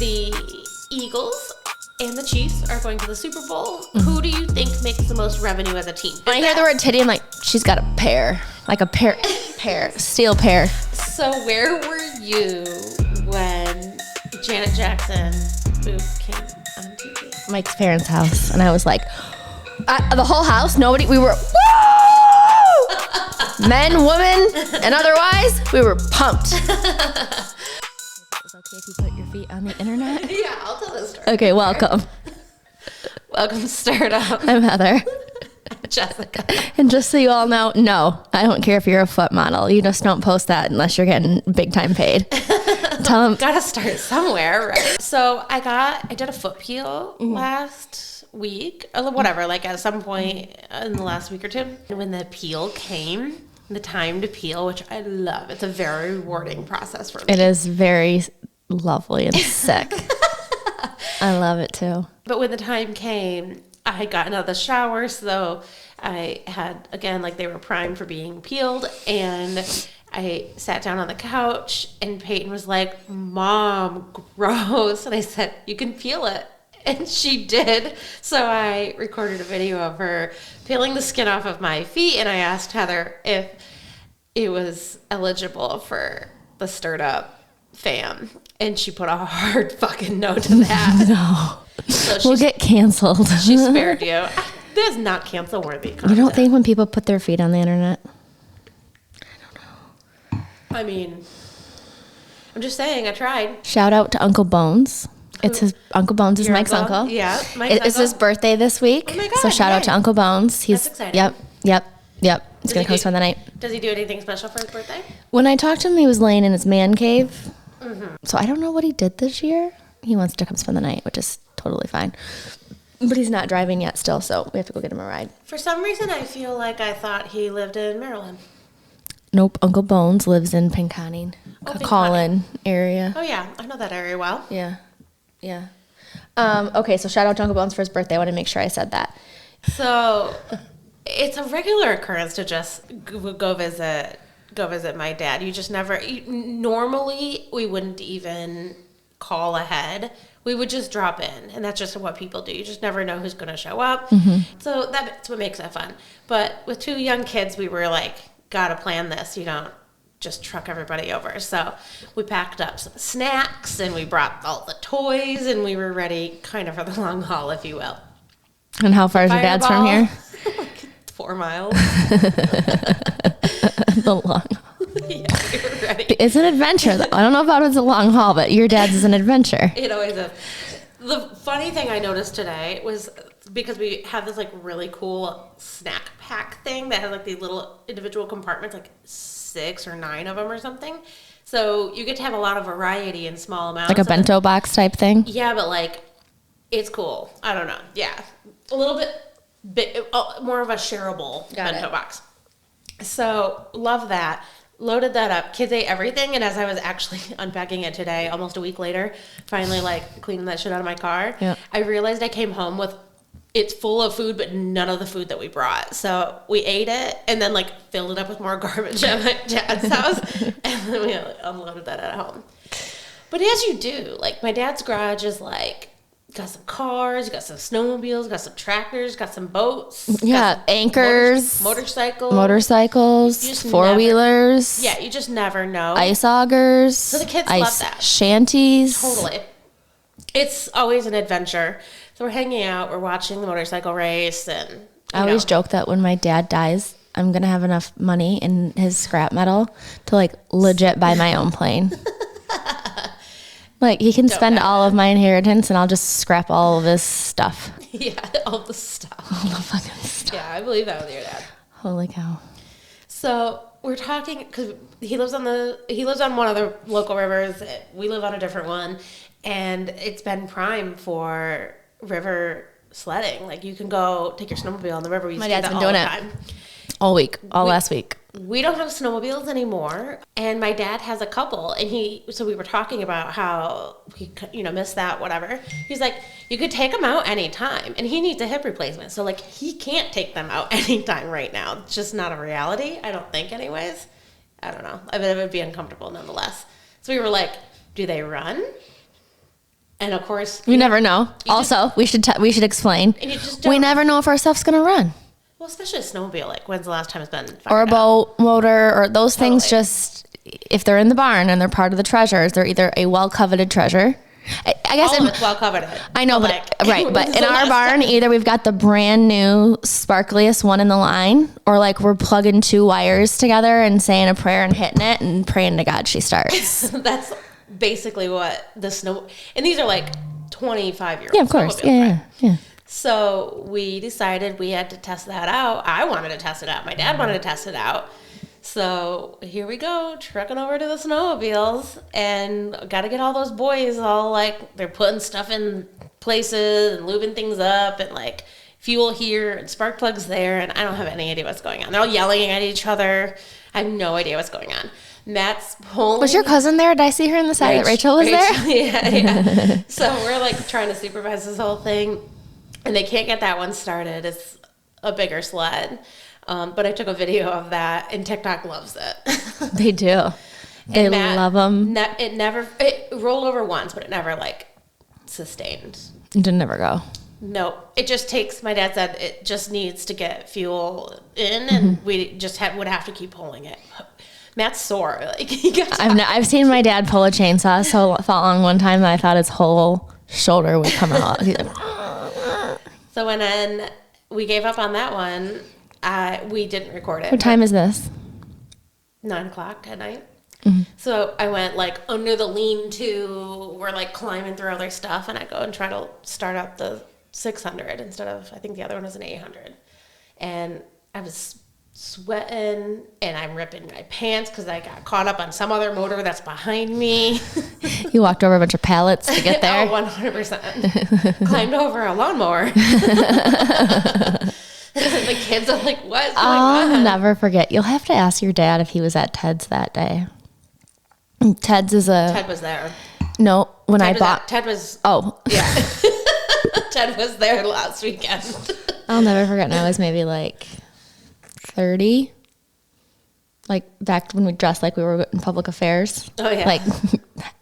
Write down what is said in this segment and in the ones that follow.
The Eagles and the Chiefs are going to the Super Bowl. Who do you think makes the most revenue as a team? When I hear the word titty, I'm like, she's got a pair. Like a pair, steel pair. So where were you when Janet Jackson booth came on TV? Mike's parents' house. And I was like, the whole house, nobody, we were, woo! Men, women, and otherwise, we were pumped. Is it okay if you put your feet on the internet? Yeah, I'll tell this story. Okay, welcome. Welcome to Startup. I'm Heather. Jessica. And just so you all know, no, I don't care if you're a foot model. You just don't post that unless you're getting big time paid. Tell them. Gotta start somewhere, right? So I did a foot peel last week, or whatever, like at some point in the last week or two. When the peel came, the time to peel, which I love. It's a very rewarding process for me. It is very lovely and sick. I love it too. But when the time came, I had gotten out of the shower, so I had, again, like they were primed for being peeled, and I sat down on the couch, and Peyton was like, "Mom, gross." And I said, "You can peel it." And she did. So I recorded a video of her peeling the skin off of my feet, and I asked Heather if it was eligible for the Stirred Up fam. And she put a hard fucking no to that. No. So we'll get canceled. She spared you. This is not cancel worthy content. You don't think when people put their feet on the internet? I mean, I'm just saying, I tried. Shout out to Uncle Bones. It's his Uncle Bones is Your Mike's uncle. Yeah, Mike's It's his birthday this week. Oh my God, so shout out to Uncle Bones. He's That's exciting. Yep. He's gonna come spend the night. Does he do anything special for his birthday? When I talked to him, he was laying in his man cave. So I don't know what he did this year. He wants to come spend the night, which is totally fine. But he's not driving yet still, so we have to go get him a ride. For some reason, I feel like I thought he lived in Maryland. Nope, Uncle Bones lives in Pinconning, Collin area. Oh, yeah. I know that area well. Yeah. Okay, so shout out to Uncle Bones for his birthday. I want to make sure I said that. So it's a regular occurrence to just go visit my dad. You just never, normally we wouldn't even call ahead. We would just drop in, and that's just what people do. You just never know who's going to show up. So that's what makes it fun. But with two young kids, we were like, gotta plan this. You don't just truck everybody over. So we packed up some snacks, and we brought all the toys, and we were ready kind of for the long haul, if you will. And how far is your dad's from here? 4 miles. The long Yeah, we were ready. It's an adventure, though. I don't know if it's a long haul, but your dad's is an adventure. It always is. The funny thing I noticed today was because we have this like really cool snack pack thing that has like these little individual compartments, like 6 or 9 of them or something. So you get to have a lot of variety in small amounts. Like a bento box type thing? Yeah, but like it's cool. I don't know. Yeah. A little bit more of a shareable bento box. So love that. Loaded that up. Kids ate everything. And as I was actually unpacking it today, almost a week later, finally like cleaning that shit out of my car, I realized I came home with it's full of food, but none of the food that we brought. So we ate it and then like filled it up with more garbage at my dad's house. And then we unloaded that at home. But as you do, like my dad's garage is like, got some cars, got some snowmobiles, got some tractors, got some boats. Yeah, anchors. Motorcycles. Four-wheelers. Yeah, you just never know. Ice augers. So the kids love that. Shanties. Totally. It's always an adventure. So we're hanging out, we're watching the motorcycle race. And I always joke that when my dad dies, I'm going to have enough money in his scrap metal to like legit buy my own plane. Like, he can spend all of my inheritance, and I'll just scrap all of his stuff. Yeah, all the stuff. All the fucking stuff. Yeah, I believe that with your dad. Holy cow. So we're talking, because he lives on one of the local rivers. We live on a different one, and it's been prime for river sledding. Like, you can go take your snowmobile on the river. My dad's been doing it all week, last week. We don't have snowmobiles anymore, and my dad has a couple, and so we were talking about how he, missed that, whatever. He's like, you could take them out anytime, and he needs a hip replacement, so like he can't take them out anytime right now. It's just not a reality, I don't think anyways. I don't know. I mean, it would be uncomfortable nonetheless. So we were like, do they run? And of course, you never know. Also, we should explain. And you just We don't, never know. We should explain. And you just we never know if our stuff's gonna run. Well, especially a snowmobile. Like, when's the last time it's been fired or a boat up? motor, or those things. Just if they're in the barn and they're part of the treasures, they're either a well coveted treasure. I guess all of it's well coveted. I know, but right. But in our barn, either we've got the brand new sparkliest one in the line, or like we're plugging 2 wires together and saying a prayer and hitting it and praying to God she starts. That's basically what the snow. And these are like 25-year-old. Yeah, of course. Yeah. So we decided we had to test that out. I wanted to test it out. My dad wanted to test it out. So here we go, trucking over to the snowmobiles, and got to get all those boys all like, they're putting stuff in places and lubing things up, and like fuel here and spark plugs there, and I don't have any idea what's going on. They're all yelling at each other. I have no idea what's going on. Matt's pulling. Was your cousin there? Did I see her in the side that Rachel was there? Yeah. So we're like trying to supervise this whole thing, and they can't get that one started. It's a bigger sled. But I took a video of that, and TikTok loves it. They do. They love them. It rolled over once, but it never like sustained. It didn't ever go. No, it just takes. My dad said it just needs to get fuel in, and we just would have to keep pulling it. Matt's sore. Like I've seen my dad pull a chainsaw so long one time that I thought his whole shoulder would come out. So when we gave up on that one. We didn't record it. What time is this? 9:00 at night. So I went like under the lean-to. We're like climbing through other stuff, and I go and try to start up the 600 instead of, I think the other one was an 800. And I was sweating, and I'm ripping my pants because I got caught up on some other motor that's behind me. You walked over a bunch of pallets to get there? Oh, 100%. Climbed over a lawnmower. The kids are like, what's going on? I'll never forget. You'll have to ask your dad if he was at Ted's that day. Ted was there. No, Ted was. Oh. Yeah. Ted was there last weekend. I'll never forget. And I was maybe like 30. Like back when we dressed like we were in public affairs. Oh, yeah. Like,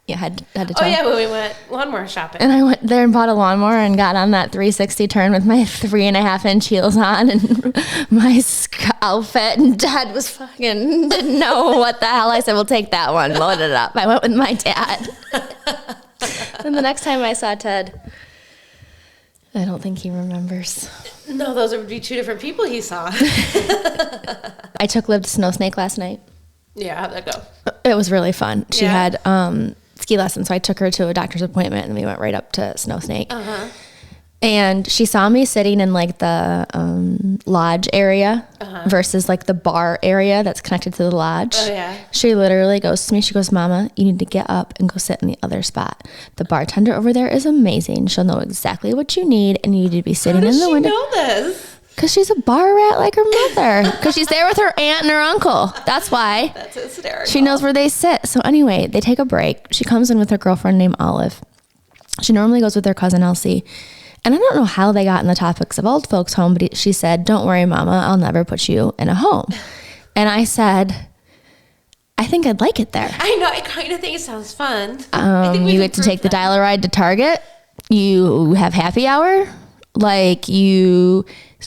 yeah, had to tell. Oh, yeah, when we went lawnmower shopping. And I went there and bought a lawnmower and got on that 360 turn with my 3.5-inch heels on and my outfit. And Dad was fucking didn't know what the hell. I said, "We'll take that one, load it up." I went with my dad. And the next time I saw Ted, I don't think he remembers. No, those would be 2 different people he saw. I took Liv to Snow Snake last night. Yeah, how'd that go? It was really fun. She had ski lessons, so I took her to a doctor's appointment, and we went right up to Snow Snake. And she saw me sitting in like the lodge area versus like the bar area that's connected to the lodge. Oh, yeah. She literally goes to me, she goes, "Mama, you need to get up and go sit in the other spot. The bartender over there is amazing. She'll know exactly what you need, and you need to be sitting in the window." How does she know this? Because she's a bar rat like her mother. Because she's there with her aunt and her uncle. That's why. That's hysterical. She knows where they sit. So anyway, they take a break. She comes in with her girlfriend named Olive. She normally goes with her cousin Elsie. And I don't know how they got in the topics of old folks home, but she said, "Don't worry, Mama, I'll never put you in a home." And I said, "I think I'd like it there." I know. I kind of think it sounds fun. You get to take the dial-a-ride to Target. You have happy hour.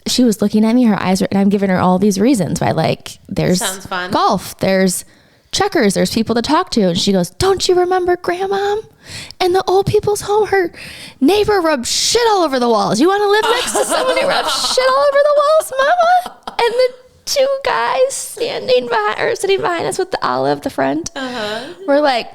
She was looking at me, her eyes were, and I'm giving her all these reasons why, like, there's sounds fun. Golf, there's checkers, there's people to talk to. And she goes, "Don't you remember Grandma? And the old people's home, her neighbor rubbed shit all over the walls. You want to live next to someone who rubs shit all over the walls, Mama?" And the 2 guys sitting behind us with the Olive, the friend, we're like,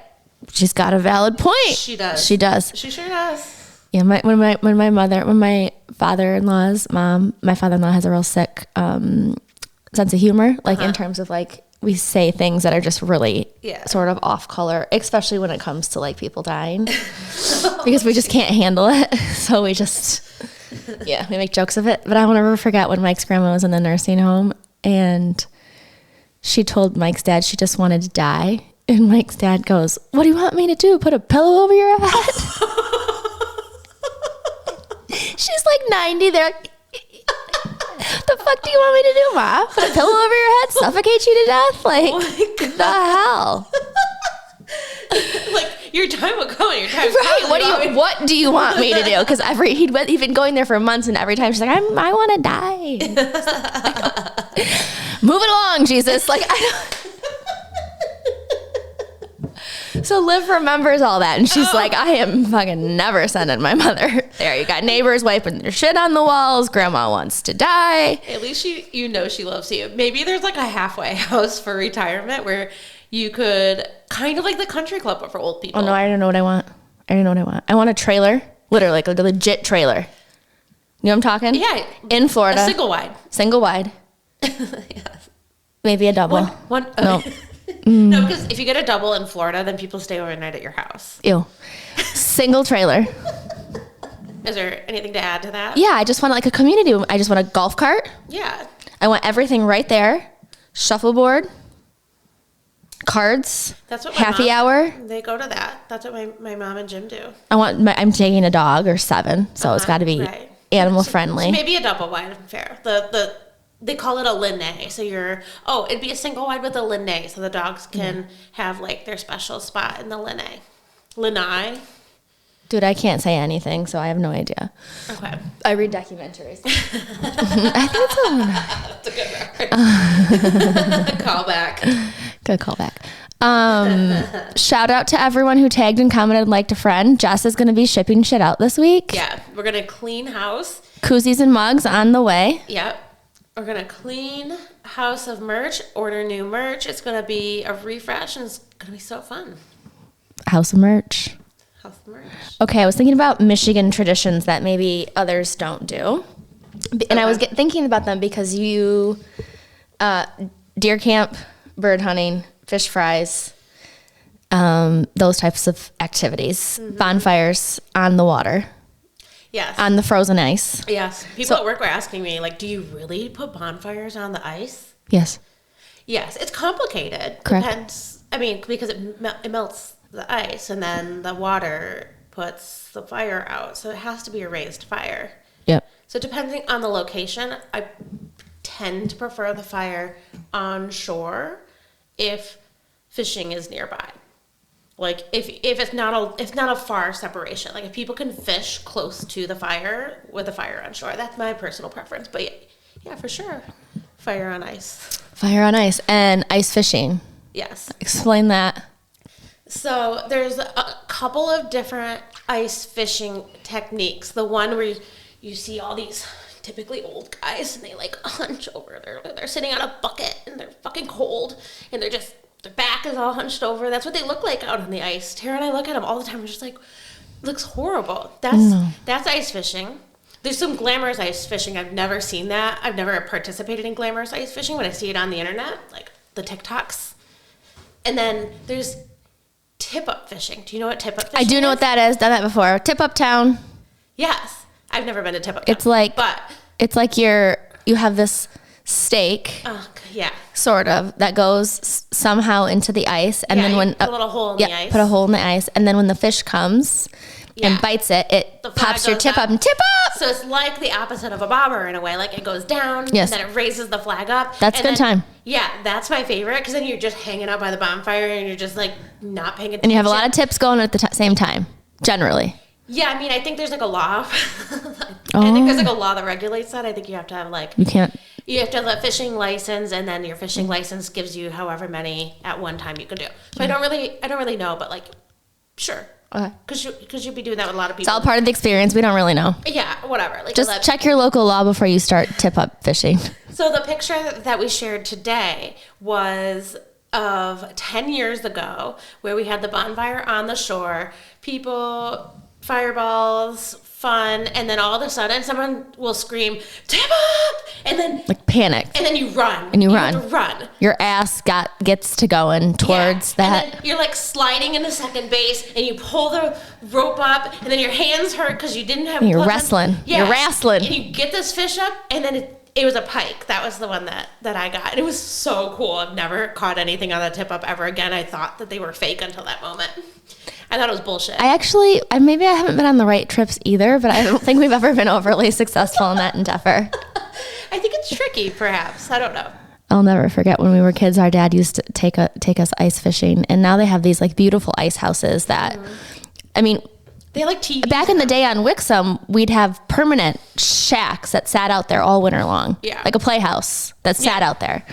"She's got a valid point." She does. She does. She sure does. Yeah, when my father-in-law's mom, my father-in-law has a real sick sense of humor, like in terms of like we say things that are just really sort of off color, especially when it comes to like people dying, because we just can't handle it. So we just, we make jokes of it. But I will never forget when Mike's grandma was in the nursing home and she told Mike's dad she just wanted to die. And Mike's dad goes, "What do you want me to do? Put a pillow over your head?" She's like 90. They're like, "The fuck do you want me to do, Ma? Put a pillow over your head? Suffocate you to death? Like, the hell?" Like, Your time will come. Your time right. What do you want me to do? Because he'd been going there for months, and every time she's like, I want to die. Move it along, Jesus. Like, I don't. So Liv remembers all that, and she's like, I am fucking never sending my mother there. You got neighbors wiping their shit on the walls. Grandma wants to die. At least she loves you. Maybe there's like a halfway house for retirement where you could kind of like the country club, but for old people. Oh no, I don't know what I want. I want a trailer, literally like a legit trailer. You know what I'm talking? Yeah. In Florida. A Single wide. Yes. Maybe a double. One. No. No, because if you get a double in Florida, then people stay overnight at your house. Ew. Single trailer. Is there anything to add to that? Yeah, I just want like a community. I just want a golf cart. Yeah. I want everything right there. Shuffleboard. Cards. That's what happy hour. They go to that. That's what my mom and Jim do. I'm taking a dog or 7, so it's got to be animal friendly. So maybe a double wide, fair. They call it a linné. So it'd be a single wide with a linné, so the dogs can have like their special spot in the linné. Linné. Dude, I can't say anything, so I have no idea. Okay. I read documentaries. I think that's a good reference. Callback. Good callback. Shout out to everyone who tagged and commented and liked a friend. Jess is going to be shipping shit out this week. Yeah, we're going to clean house. Koozies and mugs on the way. Yep. We're going to clean house of merch, order new merch. It's going to be a refresh, and it's going to be so fun. House of merch. House of merch. Okay, I was thinking about Michigan traditions that maybe others don't do. And I was thinking about them because you, deer camp, bird hunting, fish fries, those types of activities, bonfires on the water. Yes. On the frozen ice. Yes. People at work were asking me, like, do you really put bonfires on the ice? Yes. Yes. It's complicated. Correct. Depends. I mean, because it melts the ice, and then the water puts the fire out. So it has to be a raised fire. Yep. So depending on the location, I tend to prefer the fire on shore if fishing is nearby. Like if it's not a far separation, like if people can fish close to the fire with the fire on shore, that's my personal preference. But yeah, for sure, fire on ice. Fire on ice and ice fishing. Yes. Explain that. So there's a couple of different ice fishing techniques. The one where you see all these typically old guys and they like hunch over. They're sitting on a bucket and they're fucking cold and their back is all hunched over. That's what they look like out on the ice. Tara and I look at them all the time. We're just like, it looks horrible. That's ice fishing. There's some glamorous ice fishing. I've never seen that. I've never participated in glamorous ice fishing, but I see it on the internet, like the TikToks. And then there's tip-up fishing. Do you know what tip-up fishing is? I do know what that is. Done that before. Tip-up town. Yes. I've never been to tip-up town. It's like you have this stake. Yeah. Sort of, that goes somehow into the ice, and then when a little hole in the ice. Put a hole in the ice, and then when the fish comes and bites it, it pops your tip up and tip up. So it's like the opposite of a bobber in a way. Like it goes down, yes, and then it raises the flag up. That's a good time. Yeah, that's my favorite because then you're just hanging out by the bonfire and you're just like not paying attention. And you have a lot of tips going at the same time, generally. Yeah, I mean, I think there's like a law. I think there's like a law that regulates that. I think you have to have like you have to have a fishing license, and then your fishing license gives you however many at one time you can do. So I don't really know, but like, sure. Okay. Because you'd be doing that with a lot of people. It's all part of the experience. We don't really know. Yeah, whatever. Like just check your local law before you start tip-up fishing. So the picture that we shared today was of 10 years ago, where we had the bonfire on the shore, people, fireballs, fun, and then all of a sudden someone will scream, tip up! And then like panic. And then you run. And you run. Have to run. Your ass gets to going towards that. And then you're like sliding into second base and you pull the rope up and then your hands hurt because you didn't have You're wrestling. Yeah. You're wrestling. And you get this fish up and then it was a pike. That was the one that I got. And it was so cool. I've never caught anything on the tip up ever again. I thought that they were fake until that moment. I thought it was bullshit. Maybe I haven't been on the right trips either, but I don't think we've ever been overly successful in that endeavor. I think it's tricky, perhaps. I don't know. I'll never forget when we were kids, our dad used to take us ice fishing, and now they have these like beautiful ice houses that, I mean, they like TVs. Back in the day on Wixom, we'd have permanent shacks that sat out there all winter long. Yeah. Like a playhouse that sat out there.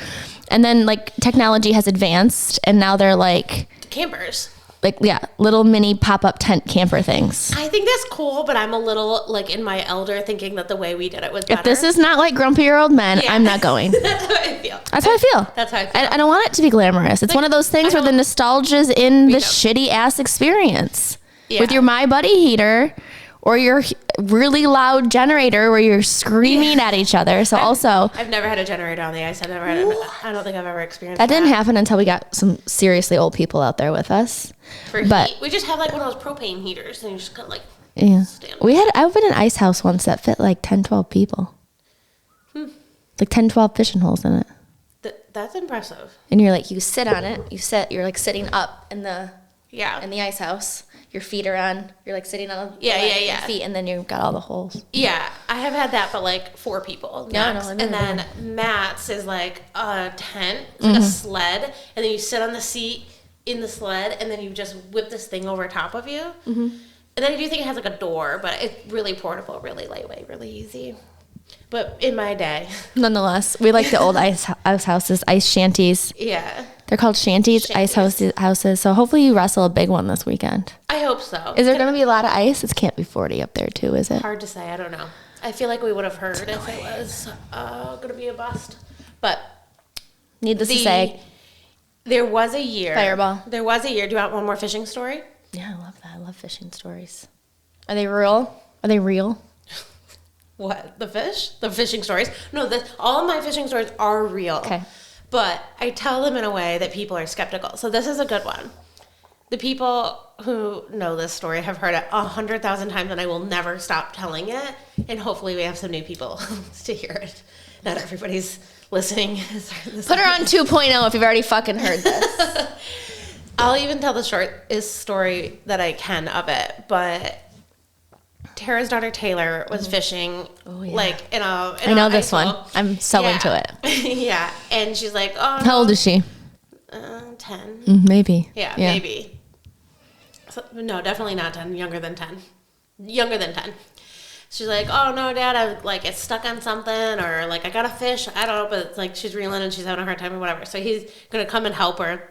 And then like technology has advanced, and now they're like campers. Like, yeah, little mini pop-up tent camper things. I think that's cool, but I'm a little like in my elder thinking that the way we did it was better. If this is not like grumpier old men, I'm not going. That's how I feel. That's how I feel. That's how I feel. I don't want it to be glamorous. It's like, one of those things where the nostalgia's in the shitty ass experience. Yeah. With your My Buddy heater or your really loud generator where you're screaming at each other. So I've never had a generator on the ice. I don't think I've ever experienced that. That didn't happen until we got some seriously old people out there with us. But we just have like one of those propane heaters and you just kind of like stand. I've been in an ice house once that fit like 10, 12 people. Like 10, 12 fishing holes in it. That's impressive. And you're like, you sit on it. You're like sitting up in the ice house. Your feet are on. You're like sitting on your feet, and then you've got all the holes. Yeah, I have had that, but like 4 people. No, and then Matt's is like a tent, like a sled, and then you sit on the seat in the sled, and then you just whip this thing over top of you. And then I do think it has like a door, but it's really portable, really lightweight, really easy. But in my day, nonetheless, we like the old ice houses, ice shanties. Yeah. They're called shanties. Ice houses. So hopefully you wrestle a big one this weekend. I hope so. Is there going to be a lot of ice? It can't be 40 up there too, is it? Hard to say. I don't know. I feel like we would have heard if it was going to be a bust. But needless to say, there was a year. Fireball. There was a year. Do you want one more fishing story? Yeah, I love that. I love fishing stories. Are they real? What? The fish? The fishing stories? No, all of my fishing stories are real. Okay. But I tell them in a way that people are skeptical. So this is a good one. The people who know this story have heard it 100,000 times, and I will never stop telling it. And hopefully we have some new people to hear it. Not everybody's listening. Put her on 2.0 if you've already fucking heard this. I'll even tell the shortest story that I can of it, but Tara's daughter Taylor was fishing, like in a. I know this one. I'm so into it. Yeah, and she's like, "Oh." How old is she? 10. Maybe. Yeah, maybe. So, no, definitely not 10. Younger than 10. She's like, "Oh no, Dad, it's stuck on something, or like I got a fish. I don't know, but it's like she's reeling and she's having a hard time or whatever." So he's gonna come and help her,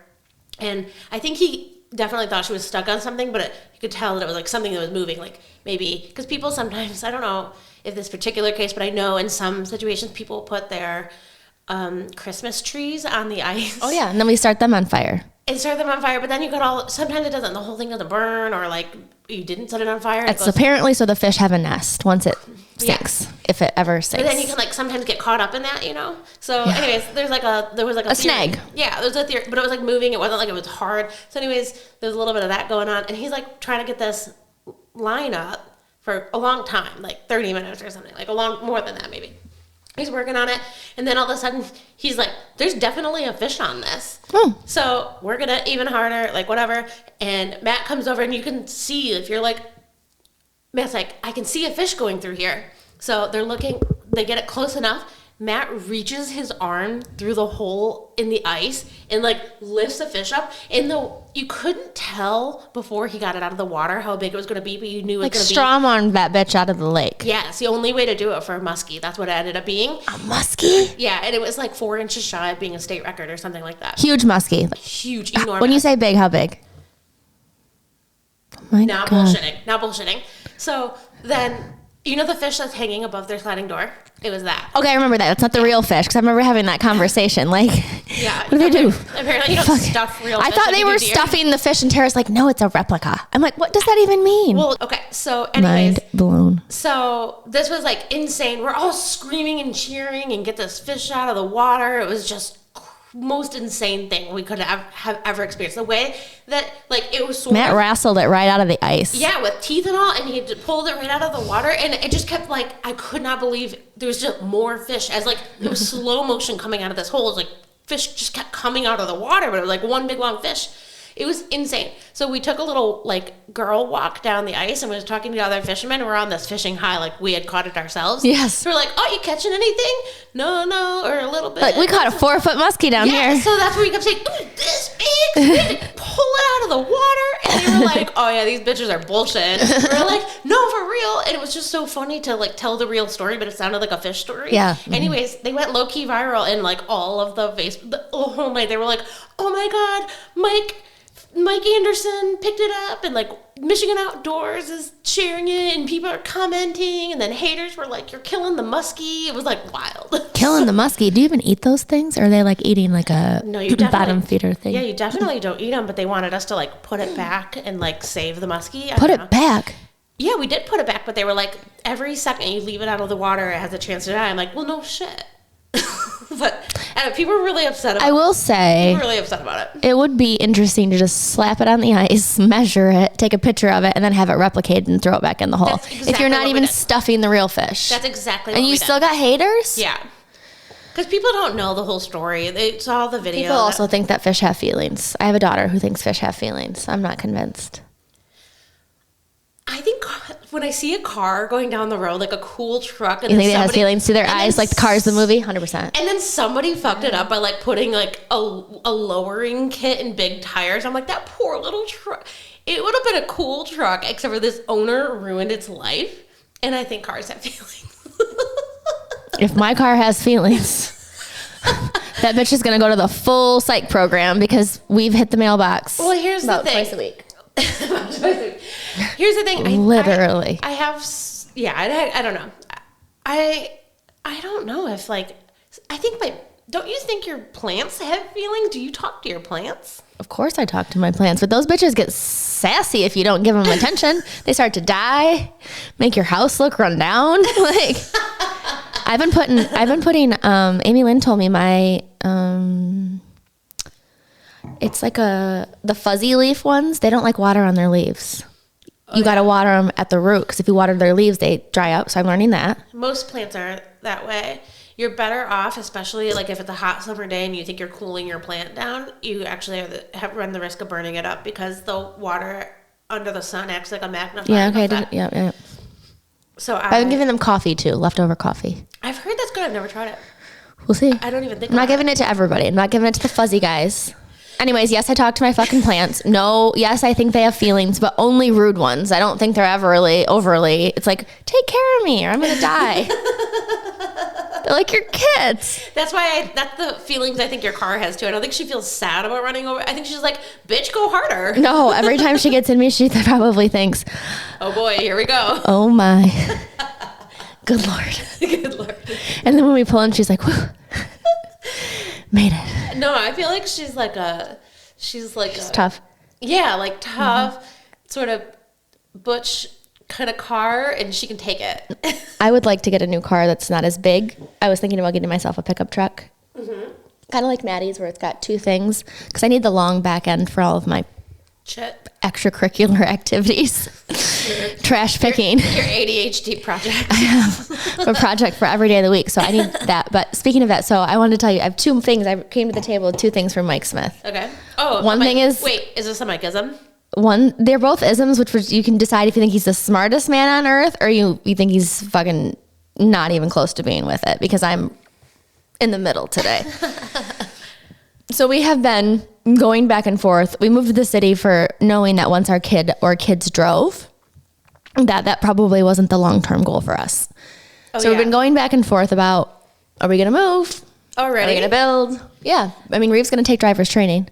and I think he definitely thought she was stuck on something, but you could tell that it was like something that was moving, like maybe because people sometimes, I don't know if this particular case, but I know in some situations people put their Christmas trees on the ice. Oh yeah, and then we start them on fire. But then you got sometimes it doesn't, the whole thing doesn't burn, or like you didn't set it on fire. It's apparently so the fish have a nest once it sinks, if it ever sinks. But then you can like sometimes get caught up in that, So anyways, there was like a snag. Yeah, there was a theory, but it was like moving. It wasn't like it was hard. So anyways, there was a little bit of that going on, and he's like trying to get this line up for a long time, like 30 minutes or something, like more than that maybe. He's working on it, and then all of a sudden, he's like, there's definitely a fish on this. So we're going to even harder, like whatever, and Matt comes over, and you can see, if you're like, Matt's like, I can see a fish going through here. So they're looking, they get it close enough, Matt reaches his arm through the hole in the ice and like lifts the fish up. And you couldn't tell before he got it out of the water how big it was going to be, but you knew it was going to be. Like strong-armed that bitch out of the lake. Yeah, it's the only way to do it for a muskie. That's what it ended up being. A muskie? Yeah, and it was like 4 inches shy of being a state record or something like that. Huge muskie. Huge, enormous. When you say big, how big? Oh my God. Not bullshitting. So then, you know the fish that's hanging above their sliding door? It was that. Okay, I remember that. It's not the real fish, because I remember having that conversation. Like, what do they do? Apparently you don't stuff real fish. I thought they were stuffing the fish, and Tara's like, no, it's a replica. I'm like, what does that even mean? Well, okay, so anyways. Mind blown. So this was like insane. We're all screaming and cheering and get this fish out of the water. It was just most insane thing we could have ever experienced. The way that, like, it was Matt wrestled it right out of the ice. Yeah, with teeth and all, and he pulled it right out of the water, and it just kept, like, I could not believe there was just more fish, as, like, it was slow motion coming out of this hole. It was like fish just kept coming out of the water, but it was like one big long fish. It was insane. So we took a little like girl walk down the ice and was talking to other fishermen. We're on this fishing high, like we had caught it ourselves. Yes. So we're like, "Oh, you catching anything?" No, or a little bit. Like we caught a 4-foot muskie down here. So that's what we kept saying. Ooh, this big. We had to pull it out of the water, and they were like, "Oh yeah, these bitches are bullshit." We were like, "No, for real." And it was just so funny to like tell the real story, but it sounded like a fish story. Yeah. Anyways, they went low key viral in like all of the whole night. They were like, "Oh my god, Mike Anderson picked it up," and like Michigan Outdoors is sharing it, and people are commenting, and then haters were like, "You're killing the muskie." It was like wild. Killing the muskie. Do you even eat those things, or are they like eating like a bottom feeder thing? Yeah, you definitely don't eat them, but they wanted us to like put it back and like save the muskie. Put it back. Yeah, we did put it back, but they were like, every second you leave it out of the water, it has a chance to die. I'm like, well, no shit. But people were really upset about it. I will say, people were really upset about it. It would be interesting to just slap it on the ice, measure it, take a picture of it, and then have it replicated and throw it back in the hole. Exactly if you're not even stuffing the real fish. That's exactly what we did. And you still got haters? Yeah. Because people don't know the whole story. They saw the video. People also think that fish have feelings. I have a daughter who thinks fish have feelings. I'm not convinced. I think when I see a car going down the road, like a cool truck, and you think it has feelings to their eyes, like the Cars the movie, 100%. And then somebody fucked it up by like putting like a lowering kit and big tires. I'm like, that poor little truck. It would have been a cool truck, except for this owner ruined its life. And I think cars have feelings. If my car has feelings, that bitch is gonna go to the full psych program because we've hit the mailbox. Well, here's the thing. Twice a week. Here's the thing. Literally. I have, yeah, I don't know. I don't know if like, I think don't you think your plants have feelings? Do you talk to your plants? Of course I talk to my plants, but those bitches get sassy if you don't give them attention. They start to die, make your house look run down. Like, I've been putting, Amy Lynn told me my, it's like the fuzzy leaf ones. They don't like water on their leaves. You got to water them at the root because if you water their leaves, they dry up. So I'm learning that. Most plants are that way. You're better off, especially like if it's a hot summer day and you think you're cooling your plant down, you actually run the risk of burning it up because the water under the sun acts like a magnifying effect. Yeah. So I've been giving them coffee too, leftover coffee. I've heard that's good. I've never tried it. We'll see. I don't even think I'm not giving it to everybody. I'm not giving it to the fuzzy guys. Anyways, yes, I talk to my fucking plants. No, yes, I think they have feelings, but only rude ones. I don't think they're ever really overly. It's like, take care of me or I'm going to die. They're like your kids. That's the feelings I think your car has too. I don't think she feels sad about running over. I think she's like, bitch, go harder. No, every time she gets in me, she probably thinks, oh boy, here we go. Oh my. Good Lord. Good Lord. And then when we pull in, she's like, whew. Made it. No, I feel like she's tough. Yeah, like tough, sort of butch kind of car, and she can take it. I would like to get a new car that's not as big. I was thinking about getting myself a pickup truck. Mm-hmm. Kind of like Maddie's, where it's got two things, because I need the long back end for all of my extracurricular activities. Trash picking. Your ADHD project. I have a project for every day of the week, so I need that. But speaking of that, so I wanted to tell you, I have two things. I came to the table with two things from Mike Smith. Okay. Oh, one thing is... Wait, is this a Mike-ism? One, they're both isms, which you can decide if you think he's the smartest man on earth or you think he's fucking not even close to being with it, because I'm in the middle today. So we have been going back and forth. We moved to the city for knowing that once our kids drove, that probably wasn't the long-term goal for us. So we've been going back and forth about, are we going to move? Already? Are we going to build? Yeah. I mean, Reeve's going to take driver's training.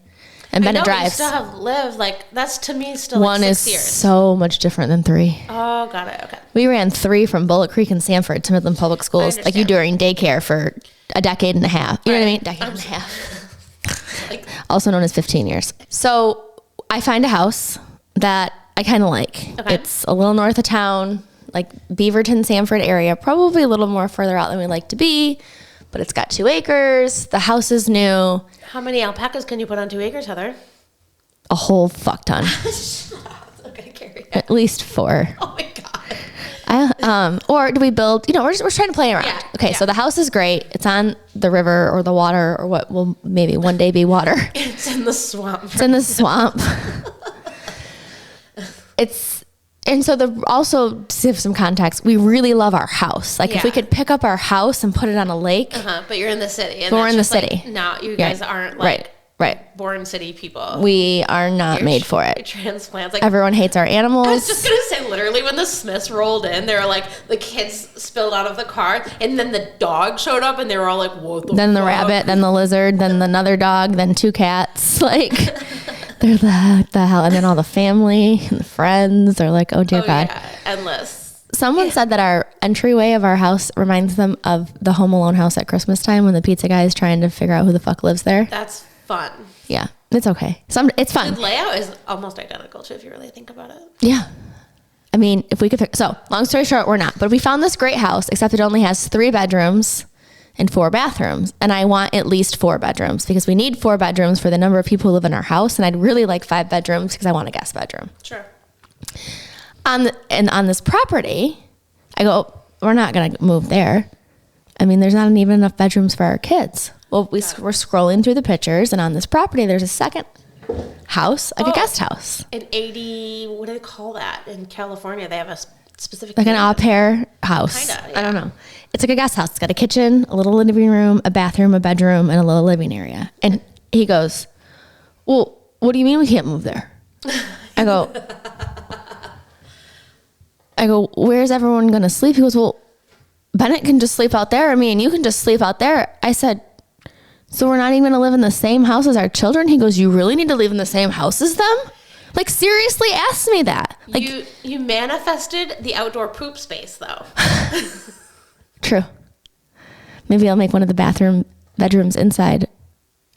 And Bennett drives. You still have Liv. Like, that's to me still one like 6 years. Is so much different than 3. Oh, got it. Okay. We ran 3 from Bullitt Creek and Sanford to Midland Public Schools, like you during daycare for a decade and a half. You know what I mean? Decade and a half. Like, also known as 15 years. So I find a house that I kind of like. Okay. It's a little north of town, like Beaverton, Sanford area, probably a little more further out than we like to be, but it's got 2 acres. The house is new. How many alpacas can you put on 2 acres, Heather? A whole fuck ton. Okay, Carrie. At least 4. Oh my God. Or do we build, we're trying to play around. Yeah, okay, so the house is great. It's on the river or the water or what will maybe one day be water. It's in the swamp. It's in the swamp. And so also to give some context, we really love our house. Like if we could pick up our house and put it on a lake. But you're in the city. And we're in the city. No, you guys aren't like born city people. We are not made for it. Transplants. Like everyone hates our animals. I was just going to say, literally when the Smiths rolled in, they were like, the kids spilled out of the car and then the dog showed up and they were all like, what the Then fuck? The rabbit, then the lizard, then another dog, then 2 cats. Like... They're like, the hell? And then all the family and the friends are like, oh dear God. Yeah, endless. Someone said that our entryway of our house reminds them of the Home Alone house at Christmas time when the pizza guy is trying to figure out who the fuck lives there. That's fun. Yeah, it's okay. It's fun. The layout is almost identical too, if you really think about it. Yeah. I mean, if we could, so long story short, we're not. But we found this great house, except it only has 3 bedrooms and 4 bathrooms. And I want at least 4 bedrooms because we need 4 bedrooms for the number of people who live in our house. And I'd really like 5 bedrooms because I want a guest bedroom. Sure. On this property, I go, we're not going to move there. I mean, there's not even enough bedrooms for our kids. Well, we're scrolling through the pictures and on this property, there's a second house, like a guest house. An 80, what do they call that? In California, they have a specific like an au pair house. Kinda, yeah. I don't know. It's like a guest house. It's got a kitchen, a little living room, a bathroom, a bedroom, and a little living area. And he goes, well, what do you mean we can't move there? I go, where's everyone going to sleep? He goes, well, Bennett can just sleep out there. I mean, you can just sleep out there. I said, so we're not even going to live in the same house as our children? He goes, you really need to live in the same house as them? Like, seriously, ask me that. Like, you manifested the outdoor poop space, though. True. Maybe I'll make one of the bedrooms inside,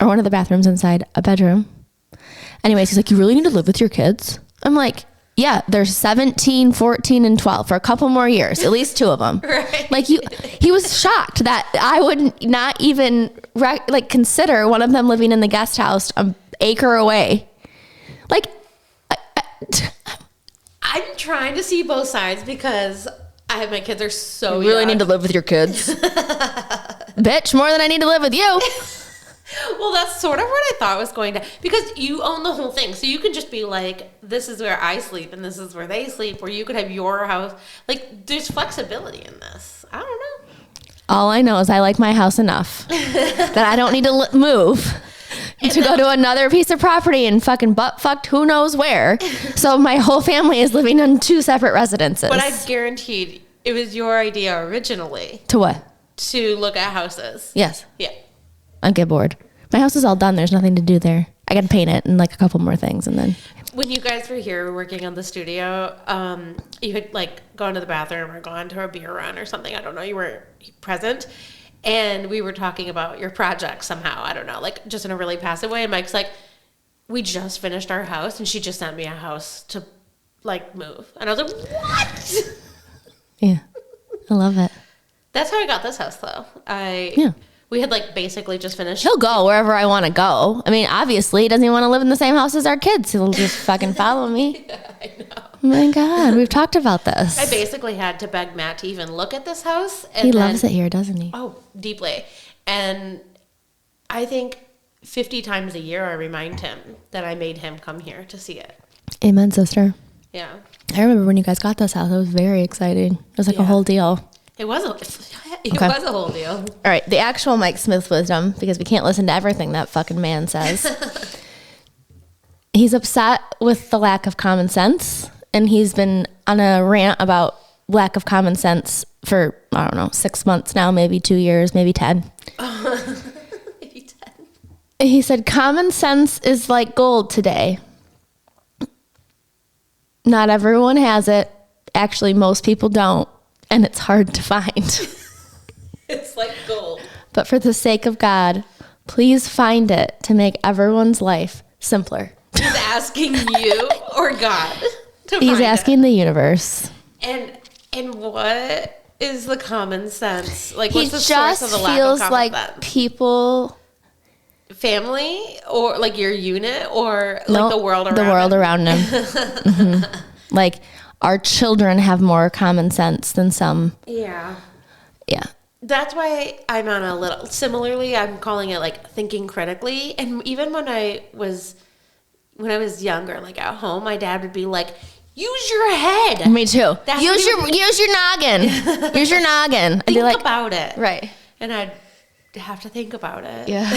or one of the bathrooms inside a bedroom. Anyways, he's like, you really need to live with your kids? I'm like, yeah, they're 17, 14, and 12 for a couple more years, at least 2 of them. Right. Like, he was shocked that I would not even consider one of them living in the guest house an acre away. Like, I'm trying to see both sides because my kids are so You really need to live with your kids. Bitch, more than I need to live with you. Well, that's sort of what I thought was going to, because you own the whole thing. So you could just be like, this is where I sleep and this is where they sleep, or you could have your house. Like, there's flexibility in this. I don't know. All I know is I like my house enough that I don't need to move. To go to another piece of property and fucking butt-fucked who knows where. So my whole family is living in 2 separate residences. But I guaranteed it was your idea originally. To what? To look at houses. Yes. Yeah. I'll get bored. My house is all done. There's nothing to do there. I got to paint it and like a couple more things and then. When you guys were here working on the studio, you had like gone to the bathroom or gone to a beer run or something. I don't know. You weren't present. And we were talking about your project somehow. I don't know, like just in a really passive way. And Mike's like, we just finished our house and she just sent me a house to like move. And I was like, what? Yeah. I love it. That's how I got this house though. We had like basically just finished. He'll go wherever I want to go. I mean, obviously he doesn't want to live in the same house as our kids. He'll just fucking follow me. Yeah, I know. Oh my God, we've talked about this. I basically had to beg Matt to even look at this house. And he loves it here, doesn't he? Oh, deeply. And I think 50 times a year I remind him that I made him come here to see it. Amen, sister. Yeah. I remember when you guys got this house. It was very exciting. It was like a whole deal. It was a whole deal. All right, the actual Mike Smith wisdom, because we can't listen to everything that fucking man says. He's upset with the lack of common sense. And he's been on a rant about lack of common sense for, I don't know, 6 months now, maybe 2 years, maybe 10. Maybe 10. He said, common sense is like gold today. Not everyone has it. Actually, most people don't. And it's hard to find. It's like gold. But for the sake of God, please find it to make everyone's life simpler. He's asking you or God. He's asking the universe. And what is the common sense? Like, what's the source of the lack of common sense? He just feels like people... Family? Or, like, your unit? Or, like, the world around him? The world around him. Mm-hmm. Like, our children have more common sense than some. Yeah. Yeah. That's why I'm on a little, similarly, I'm calling it like thinking critically. And even when I was younger, like at home, my dad would be like, use your head. Me too. Use your noggin. Use your noggin. Think about it. Right. And I'd have to think about it. Yeah.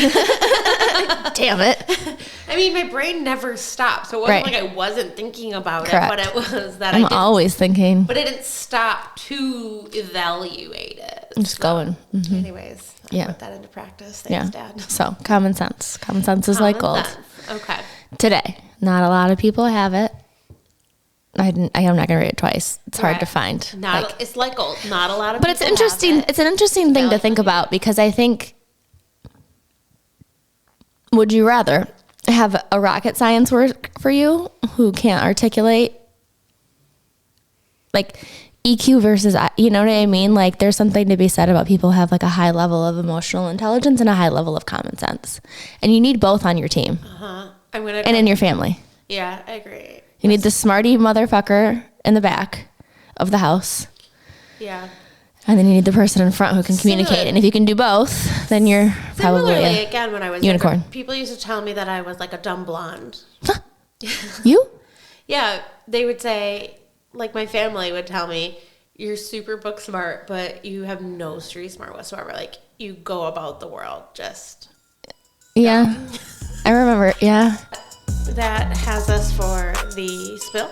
Damn it. I mean, my brain never stopped. So it wasn't like I wasn't thinking about Correct. it, but it was that I'm always thinking. But I didn't stop to evaluate it. I'm just going. Mm-hmm. Anyways, I'll put that into practice. Thanks, Dad. So, common sense. Common sense is like gold. Okay. Today. Not a lot of people have it. I'm not going to read it twice. It's hard to find. It's like gold. Not a lot of people have it. But it's interesting. It's an interesting thing to think about because I think, would you rather have a rocket science work for you who can't articulate like EQ versus, you know what I mean? Like there's something to be said about people who have like a high level of emotional intelligence and a high level of common sense. And you need both on your team. And in your family. Yeah, I agree. You need the smarty motherfucker in the back of the house. Yeah. And then you need the person in front who can communicate. And if you can do both, then you're probably again, when I was unicorn. Younger, people used to tell me that I was like a dumb blonde. Huh? You? Yeah. They would say, like my family would tell me, you're super book smart, but you have no street smart whatsoever. Like you go about the world just. Yeah. I remember. Yeah. That has us for the spill.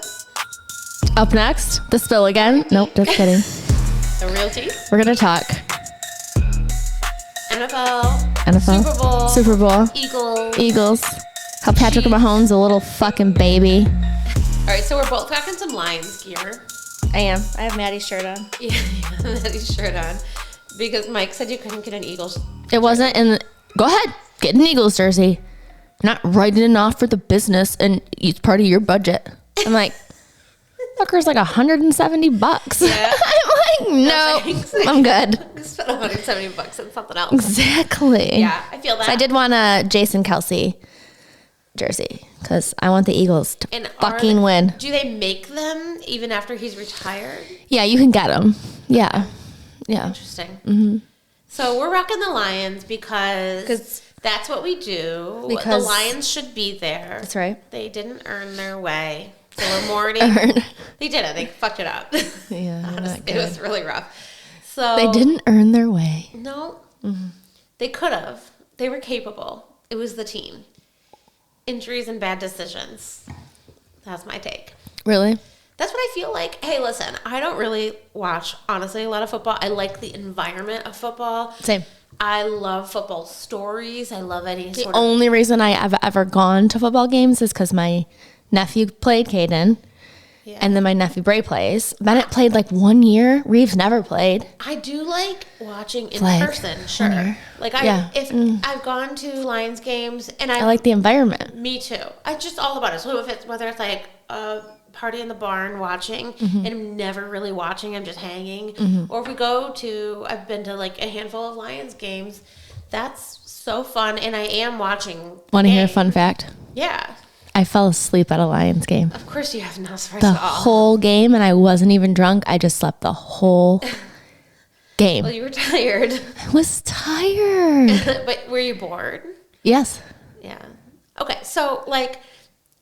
Up next, the spill again. Nope, just kidding. The real tea. We're going to talk NFL, Super Bowl, Eagles. How Patrick Mahomes, a little fucking baby. All right, so we're both rocking some Lions gear. I am. I have Maddie's shirt on. Yeah, Maddie's shirt on. Because Mike said you couldn't get an Eagles. It wasn't in. Go ahead, get an Eagles jersey. Not writing it off for the business and it's part of your budget. I'm like, fucker's like $170. Yeah. I'm like, no, I'm good. Spend $170 on something else. Exactly. Yeah, I feel that. So I did want a Jason Kelce jersey because I want the Eagles to fucking win. Do they make them even after he's retired? Yeah, you can get them. Yeah. Yeah. Interesting. Mm-hmm. So we're rocking the Lions because that's what we do. The Lions should be there. That's right. They didn't earn their way. So we're mourning. They didn't. They fucked it up. Yeah. Honestly, it was really rough. So they didn't earn their way. No. Mm-hmm. They could have. They were capable. It was the team. Injuries and bad decisions. That's my take. Really? That's what I feel like. Hey, listen, I don't really watch, honestly, a lot of football. I like the environment of football. Same. I love football stories. I love any sort of... The only reason I have ever gone to football games is because my nephew played Caden. Yeah. And then my nephew Bray plays. Bennett played like 1 year. Reeves never played. I do like watching in person, sure. Like I've gone to Lions games and I like the environment. Me too. I'm just all about it. So whether it's like a party in the barn watching and I'm never really watching, I'm just hanging. Or if we go to, I've been to like a handful of Lions games. That's so fun and I am watching. Want to hear a fun fact? Yeah. I fell asleep at a Lions game. Of course you have, not surprised at all. The whole game, and I wasn't even drunk. I just slept the whole game. Well, you were tired. I was tired. But were you bored? Yes. Yeah. Okay, so, like,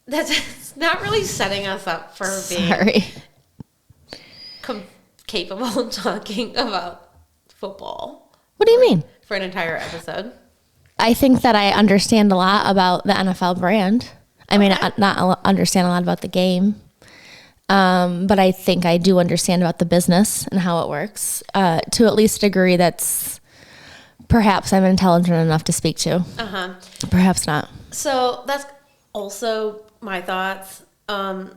that's not really setting us up for being capable of talking about football. What do you mean? For an entire episode. I think that I understand a lot about the NFL brand. I may not understand a lot about the game, but I think I do understand about the business and how it works to at least a degree that's perhaps I'm intelligent enough to speak to. Perhaps not. So that's also my thoughts. I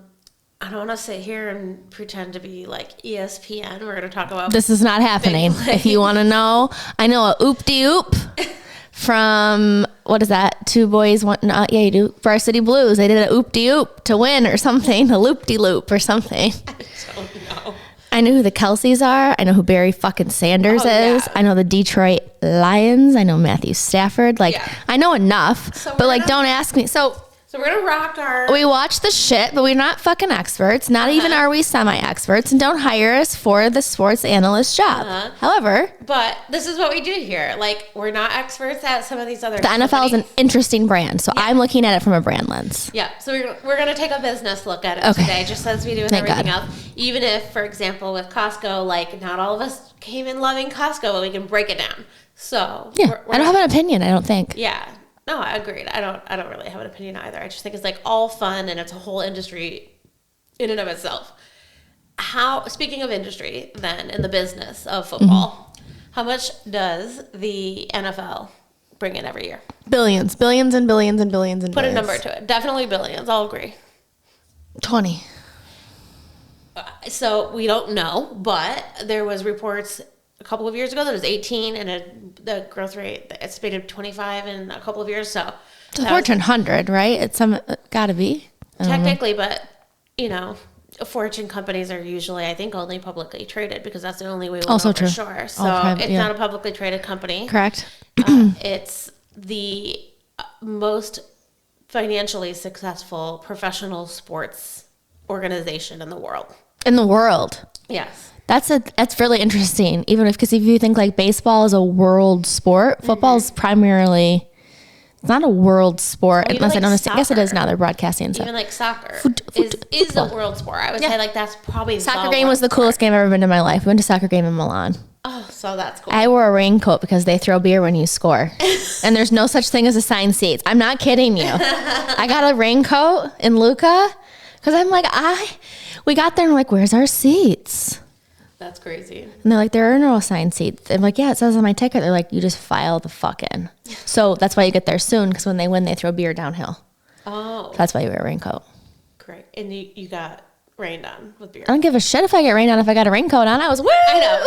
don't want to sit here and pretend to be like ESPN. We're going to talk about... This is not happening. If you want to know, I know a oop-de-oop. From, what is that? Two Boys, One... yeah, you do. Varsity Blues. They did a oop-de-oop to win or something. A loop-de-loop or something. I don't know. I know who the Kelces are. I know who Barry fucking Sanders is. Yeah. I know the Detroit Lions. I know Matthew Stafford. Like, I know enough. So but, like, don't ask me. So So we're going to rock our... We watch the shit, but we're not fucking experts. Not even are we semi-experts. And don't hire us for the sports analyst job. However... But this is what we do here. Like, we're not experts at some of these other... The NFL is an interesting brand, so I'm looking at it from a brand lens. Yeah, so we're going to take a business look at it today, just as we do with everything else. Even if, for example, with Costco, like, not all of us came in loving Costco, but we can break it down. So... Yeah, I don't have an opinion, I don't think. Yeah. No, I agreed. I don't really have an opinion either. I just think it's like all fun and it's a whole industry in and of itself. Speaking of industry, then, in the business of football, how much does the NFL bring in every year? Billions and billions and billions and billions. Put a number to it. Definitely billions. I'll agree. 20. So we don't know, but there was reports a couple of years ago that was 18 and the growth rate estimated 25 in a couple of years. So it's a Fortune 100, right? It's gotta be. Technically, but Fortune companies are usually, I think, only publicly traded because that's the only way we'll know for sure. So it's not a publicly traded company. Correct. It's the most financially successful professional sports organization in the world. In the world. Yes. That's really interesting. Because if you think like baseball is a world sport, football is primarily, it's not a world sport unless I guess it is now. They're broadcasting stuff. Even like soccer is a world sport. I would say like that's probably soccer game was the coolest game I've ever been to in my life. We went to soccer game in Milan. Oh, so that's cool. I wore a raincoat because they throw beer when you score, and there's no such thing as assigned seats. I'm not kidding you. I got a raincoat in Lucca because I'm like we got there and we're like, where's our seats? That's crazy. And they're like, there are no assigned seats. I'm like, yeah, it says on my ticket. They're like, you just file the fuck in. So that's why you get there soon, because when they win, they throw beer downhill. Oh. That's why you wear a raincoat. Great. And you got rained on with beer. I don't give a shit if I get rained on. If I got a raincoat on, I was, woo! I know.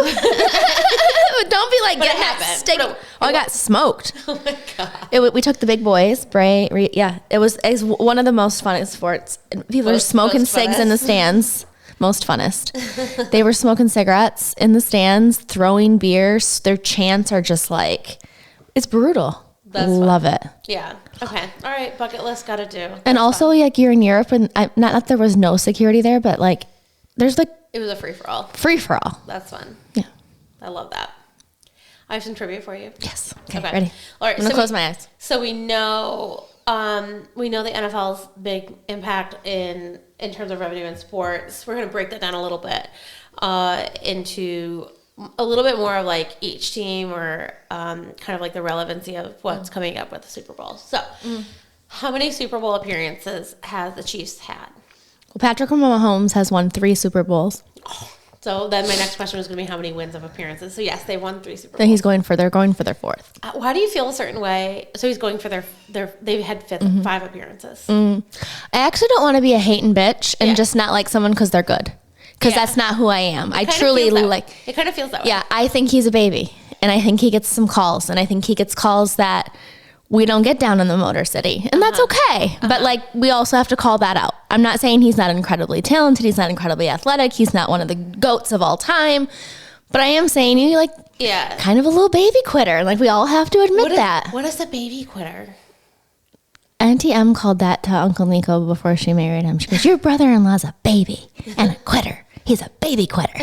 Don't be like, getting that stick. I got smoked. Oh my God. We took the big boys, it was one of the most funnest sports. People were smoking cigs in the stands. Most funnest. They were smoking cigarettes in the stands, throwing beers. Their chants are just like, it's brutal. Love it. Yeah. Okay. All right. Bucket list. Got to do. And also, like, you're in Europe, and not that there was no security there, but like, there's like, it was a free for all. Free for all. That's fun. Yeah. I love that. I have some trivia for you. Yes. Okay. Ready. All right. I'm gonna close my eyes. So we know the NFL's big impact in terms of revenue in sports. We're going to break that down a little bit into a little bit more of like each team or kind of like the relevancy of what's coming up with the Super Bowl. So how many Super Bowl appearances has the Chiefs had? Well, Patrick Mahomes has won 3 Super Bowls. Oh. So then my next question was going to be how many wins of appearances. So yes, they won 3 Super Bowls. Then they're going for their 4th. Why do you feel a certain way? So he's going for they've had 5 appearances. I actually don't want to be a hating bitch and just not like someone because they're good. Because that's not who I am. I truly like. It kind of feels that way. Yeah, I think he's a baby. And I think he gets some calls. And I think he gets calls that we don't get down in the Motor City. And that's okay. But like, we also have to call that out. I'm not saying he's not incredibly talented. He's not incredibly athletic. He's not one of the GOATs of all time. But I am saying you like kind of a little baby quitter. Like, we all have to admit that. What is a baby quitter? Auntie M called that to Uncle Nico before she married him. She goes, your brother-in-law's a baby and a quitter. He's a baby quitter.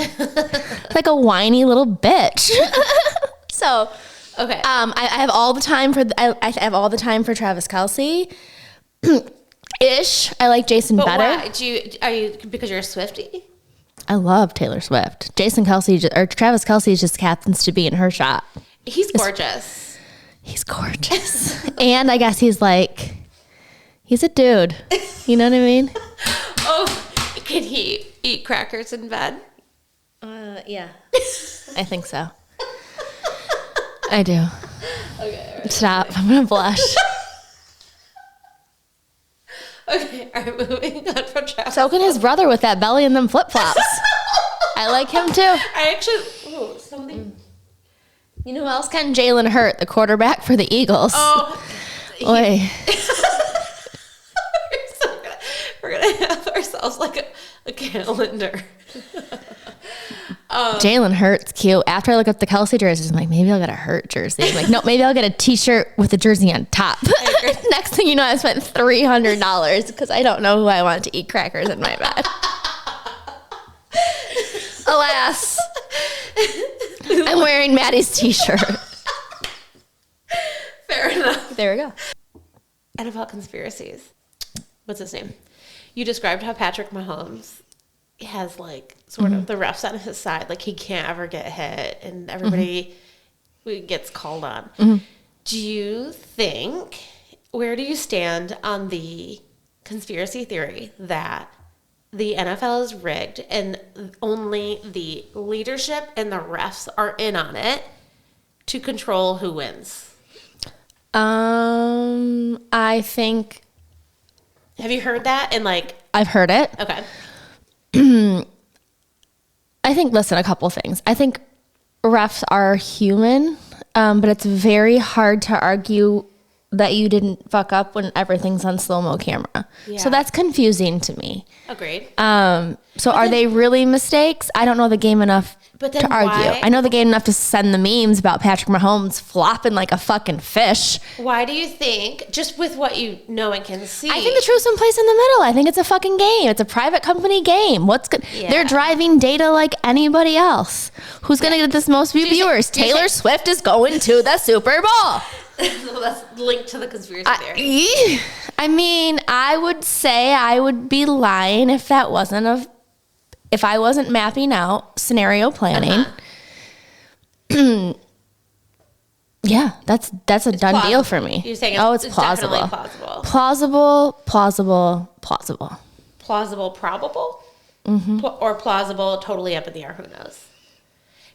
Like a whiny little bitch. So, okay. I have all the time for I have all the time for Travis Kelce. Ish. I like Jason better. Why? Are you because you're a Swiftie? I love Taylor Swift. Travis Kelce just happens to be in her shot. He's gorgeous. He's gorgeous. And I guess he's a dude. You know what I mean? Oh, can he eat crackers in bed? Yeah. I think so. I do. Okay. Stop. I'm going to blush. Okay. All right. Moving on from Travis. So can his brother with that belly and them flip-flops. I like him too. I actually... something... You know who else can? Jalen Hurt, the quarterback for the Eagles. Oh. Oi. We're gonna have ourselves like a calendar. Jalen Hurts, cute. After I look up the Kelce jerseys, I'm like, maybe I'll get a Hurt jersey. I'm like, no, maybe I'll get a t-shirt with a jersey on top. Next thing you know, I spent $300 because I don't know who I want to eat crackers in my bed. Alas, I'm wearing Maddie's t-shirt. Fair enough. There we go. NFL conspiracies. What's his name? You described how Patrick Mahomes has like sort of the refs on his side, like he can't ever get hit and everybody gets called on. Do you think, where do you stand on the conspiracy theory that the NFL is rigged and only the leadership and the refs are in on it to control who wins? I think. Have you heard that? And like, I've heard it. Okay. I think, listen, a couple things. I think refs are human, but it's very hard to argue that you didn't fuck up when everything's on slow-mo camera. Yeah. So that's confusing to me. Agreed. So are they really mistakes? I don't know the game enough to argue. I know the game enough to send the memes about Patrick Mahomes flopping like a fucking fish. Why do you think, just with what you know and can see? I think the truth's someplace in the middle. I think it's a fucking game. It's a private company game. What's good? Yeah. They're driving data like anybody else. Who's going to get this most viewers? Taylor Swift is going to the Super Bowl. So that's linked to the conspiracy theory. I mean, I would say I would be lying if that wasn't if I wasn't mapping out scenario planning. Yeah, that's a done plausible. deal for me. You're saying it's plausible. Definitely plausible. Plausible. Plausible, probable? Or plausible, totally up in the air, who knows?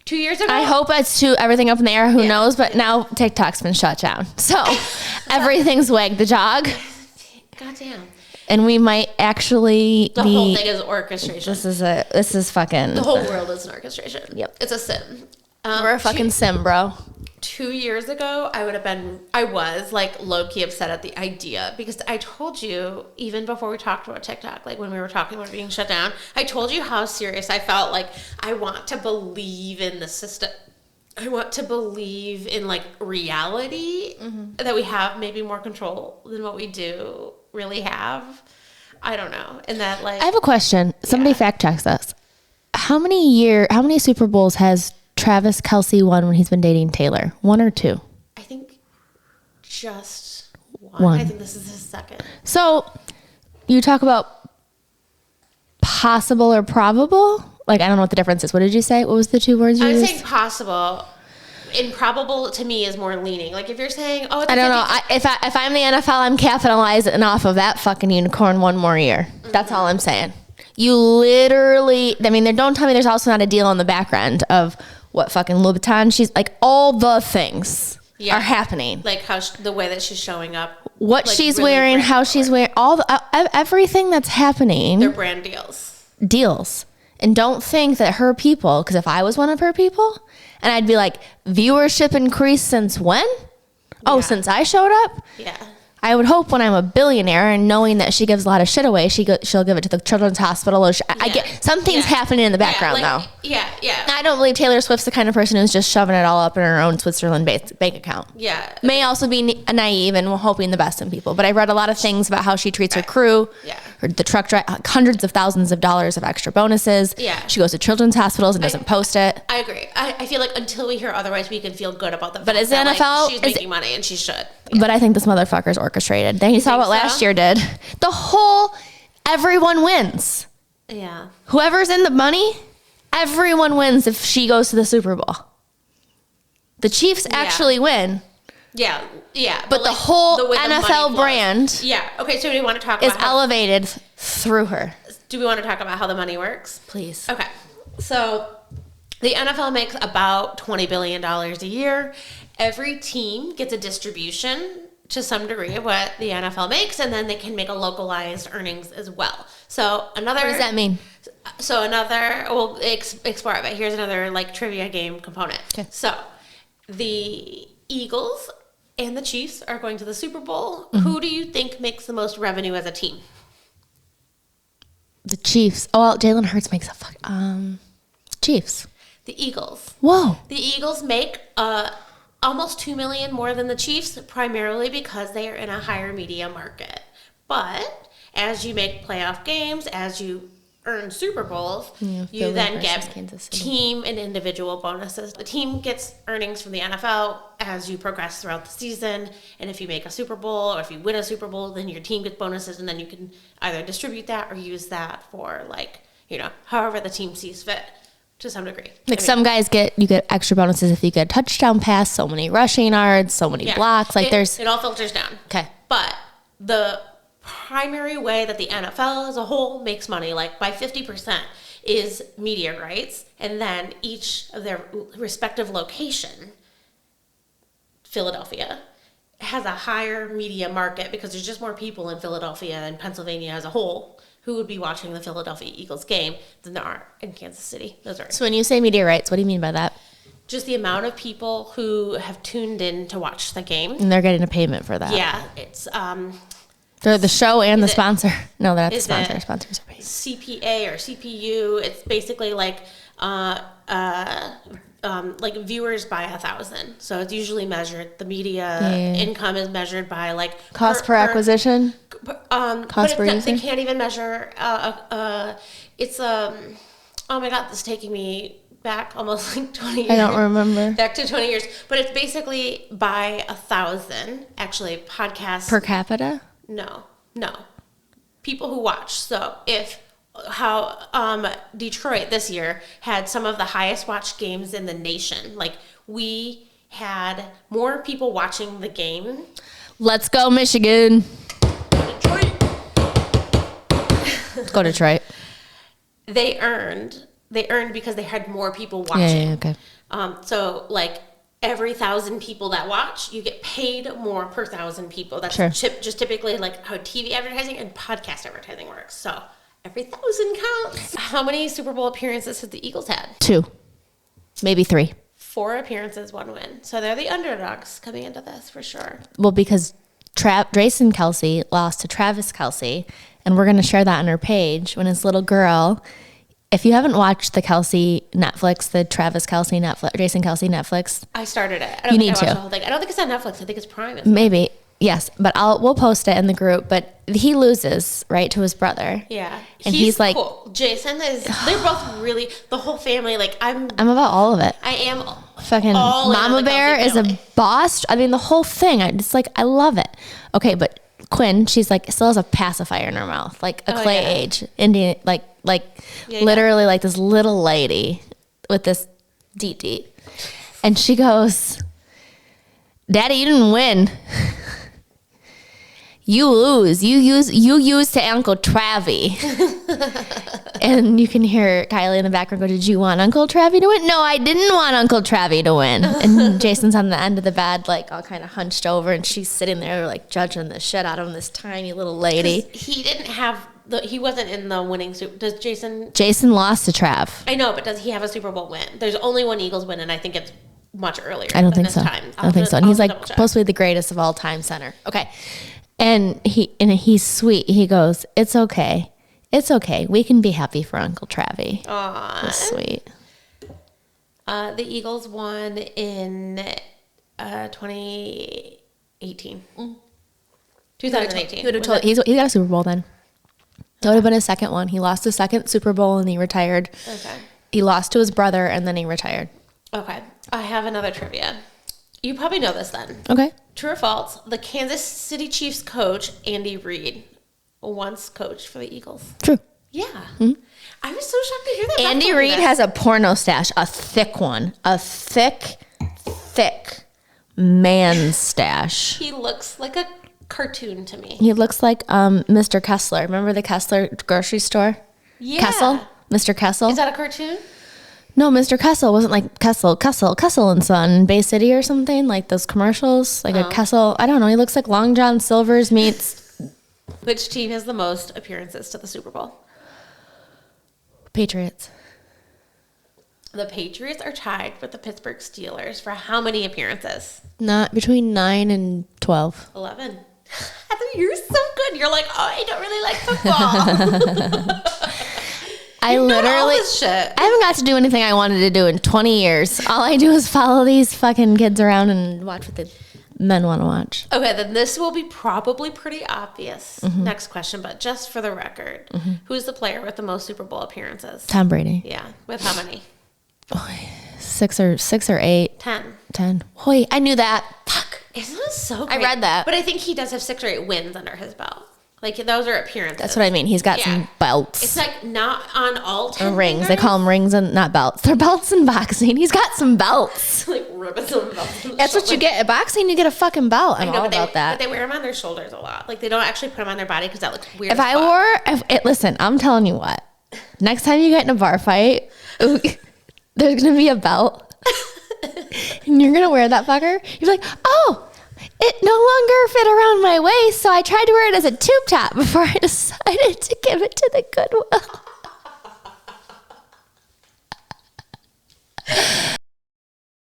2 years ago? I hope it's everything up in the air, who knows, but now TikTok's been shut down. So everything's wagged the jog. Goddamn. And we might actually The whole thing is orchestration. This is fucking... The whole world is an orchestration. Yep. It's a sim. We're a fucking sim, bro. 2 years ago, I was like low-key upset at the idea because I told you, even before we talked about TikTok, like when we were talking about it being shut down, I told you how serious I felt. Like, I want to believe in the system. I want to believe in like reality, that we have maybe more control than what we do really have. I don't know. And that like... I have a question. Somebody fact checks us. How many Super Bowls has Travis Kelce won when he's been dating Taylor? 1 or 2? I think just one. I think this is his second. So you talk about possible or probable? Like, I don't know what the difference is. What did you say? What was the 2 words you used? I was saying possible. Improbable to me is more leaning. Like if you're saying, oh, it's I don't know. If I'm the NFL, I'm capitalizing off of that fucking unicorn 1 more year. That's all I'm saying. You literally, I mean, don't tell me there's also not a deal on the back end of what fucking Louboutin. She's like, all the things are happening. Like how the way that she's showing up. What like she's really wearing, how she's wearing, everything that's happening. They're brand deals. And don't think that her people, because if I was one of her people, and I'd be like, viewership increased since when? Oh, since I showed up? Yeah. I would hope when I'm a billionaire and knowing that she gives a lot of shit away, she'll give it to the children's hospital. Or I get something's happening in the background though. Yeah. I don't believe Taylor Swift's the kind of person who's just shoving it all up in her own Switzerland bank account. Yeah. May also be naive and hoping the best in people. But I read a lot of things about how she treats her crew. Yeah. The truck drive, hundreds of thousands of dollars of extra bonuses. Yeah. She goes to children's hospitals and doesn't post it. I agree. I feel like until we hear otherwise, we can feel good about the fact but as the that, NFL, she's making money and she should. Yeah. But I think this motherfucker's orchestrated. Then you saw what last year did. Everyone wins. Yeah. Whoever's in the money, everyone wins if she goes to the Super Bowl. The Chiefs actually win. Yeah. But the whole NFL brand Okay, so do we want to talk is about elevated through her. Do we want to talk about how the money works? Please. Okay. So the NFL makes about $20 billion a year. Every team gets a distribution to some degree of what the NFL makes, and then they can make a localized earnings as well. So another... What does that mean? So another... We'll explore it, but here's another like trivia game component. Okay. So the Eagles and the Chiefs are going to the Super Bowl. Mm-hmm. Who do you think makes the most revenue as a team? The Chiefs. Oh, well, Jalen Hurts makes a Chiefs. The Eagles. Whoa. The Eagles make almost $2 million more than the Chiefs, primarily because they are in a higher media market. But as you make playoff games, as you earn Super Bowls, you then get team and individual bonuses. The team gets earnings from the NFL as you progress throughout the season. And if you make a Super Bowl or if you win a Super Bowl, then your team gets bonuses, and then you can either distribute that or use that for, like, you know, however the team sees fit. To some degree. Like, some guys you get extra bonuses if you get a touchdown pass, so many rushing yards, so many blocks. Like, it all filters down. Okay. But the primary way that the NFL as a whole makes money, like by 50%, is media rights. And then each of their respective location, Philadelphia, has a higher media market because there's just more people in Philadelphia and Pennsylvania as a whole who would be watching the Philadelphia Eagles game than there are in Kansas City, Missouri. So when you say media rights, what do you mean by that? Just the amount of people who have tuned in to watch the game. And they're getting a payment for that. Yeah, it's... they're the show and the sponsor. No, that's the sponsor. Sponsors are paid. CPA or CPU, it's basically like viewers by 1,000. So it's usually measured. The media income is measured by like cost per acquisition. Cost per user. They can't even measure. It's oh my God, this is taking me back almost like 20 years. I don't remember. Back to 20 years, but it's basically by 1,000 actually podcasts per capita. No. People who watch. So how Detroit this year had some of the highest watched games in the nation. Like, we had more people watching the game. Let's go, Michigan. Detroit. Let's go, Detroit. They earned because they had more people watching. Yeah, okay. So, like, every 1,000 people that watch, you get paid more per 1,000 people. That's just typically like how TV advertising and podcast advertising works. So every 1,000 counts. How many Super Bowl appearances have the Eagles had? 2, maybe 3. 4 appearances, 1 win. So they're the underdogs coming into this for sure. Well, because Jason Kelce lost to Travis Kelce, and we're going to share that on our page when his little girl. If you haven't watched the Kelce Netflix, the Travis Kelce Netflix, Jason Kelce Netflix, I started it. I don't think I watched the whole thing. I don't think it's on Netflix. I think it's Prime. Maybe, yes, but we'll post it in the group. But he loses, right, to his brother. Yeah, and he's like, cool. Jason is. They're both really the whole family. Like I'm about all of it. I am fucking Mama Bear is a boss. I mean, the whole thing. It's like I love it. Okay, but Quinn, she's like still has a pacifier in her mouth, like a clay age Indian, like literally like this little lady with this deet. And she goes, "Daddy, you didn't win. You lose. You use to Uncle Travie." And you can hear Kylie in the background go, "Did you want Uncle Travie to win?" "No, I didn't want Uncle Travie to win." And Jason's on the end of the bed, like all kind of hunched over, and she's sitting there like judging the shit out of him, this tiny little lady. He didn't have he wasn't in the winning Super. Does Jason? Jason lost to Trav. I know, but does he have a Super Bowl win? There's only one Eagles win, and I think it's much earlier. I don't think so. I don't think so. And he's like supposed to be the greatest of all time center. Okay. And he's sweet. He goes, "It's okay. It's okay. We can be happy for Uncle Travie." Aww. That's sweet. The Eagles won in 2018. 2018. He got a Super Bowl then. That would have been his second one. He lost his second Super Bowl and he retired. Okay. He lost to his brother and then he retired. Okay. I have another trivia. You probably know this then. Okay. True or false? The Kansas City Chiefs coach, Andy Reid, once coached for the Eagles. True. Yeah. Mm-hmm. I was so shocked to hear that. Andy Reid has a porno stash, a thick one. A thick man stash. He looks like a cartoon to me. He looks like Mr. Kessler. Remember the Kessler grocery store? Yeah. Kessel? Mr. Kessel? Is that a cartoon? No, Mr. Kessel wasn't like Kessel and Son, Bay City or something, like those commercials, like a Kessel. I don't know. He looks like Long John Silver's meets. Which team has the most appearances to the Super Bowl? Patriots. The Patriots are tied with the Pittsburgh Steelers for how many appearances? Not between 9 and 12. 11. Heather, you're so good. You're like, oh, I don't really like football. I literally, I haven't got to do anything I wanted to do in 20 years. All I do is follow these fucking kids around and watch what the men want to watch. Okay, then this will be probably pretty obvious. Next question, but just for the record, who's the player with the most Super Bowl appearances? Tom Brady. Yeah, with how many? Six or eight. 10. Hoy, I knew that. Fuck. Isn't it so great? I read that. But I think he does have 6 or 8 wins under his belt. Like, those are appearances. That's what I mean. He's got some belts. It's like not on all 10 rings. fingers. They call them rings and not belts. They're belts in boxing. He's got some belts. Like ribbons and belts. That's what you get at boxing. You get a fucking belt. I'm all about that. But they wear them on their shoulders a lot. Like, they don't actually put them on their body because that looks weird. Listen, I'm telling you what. Next time you get in a bar fight, there's going to be a belt. And you're going to wear that fucker. You're like, oh, it no longer fit around my waist, so I tried to wear it as a tube top before I decided to give it to the Goodwill.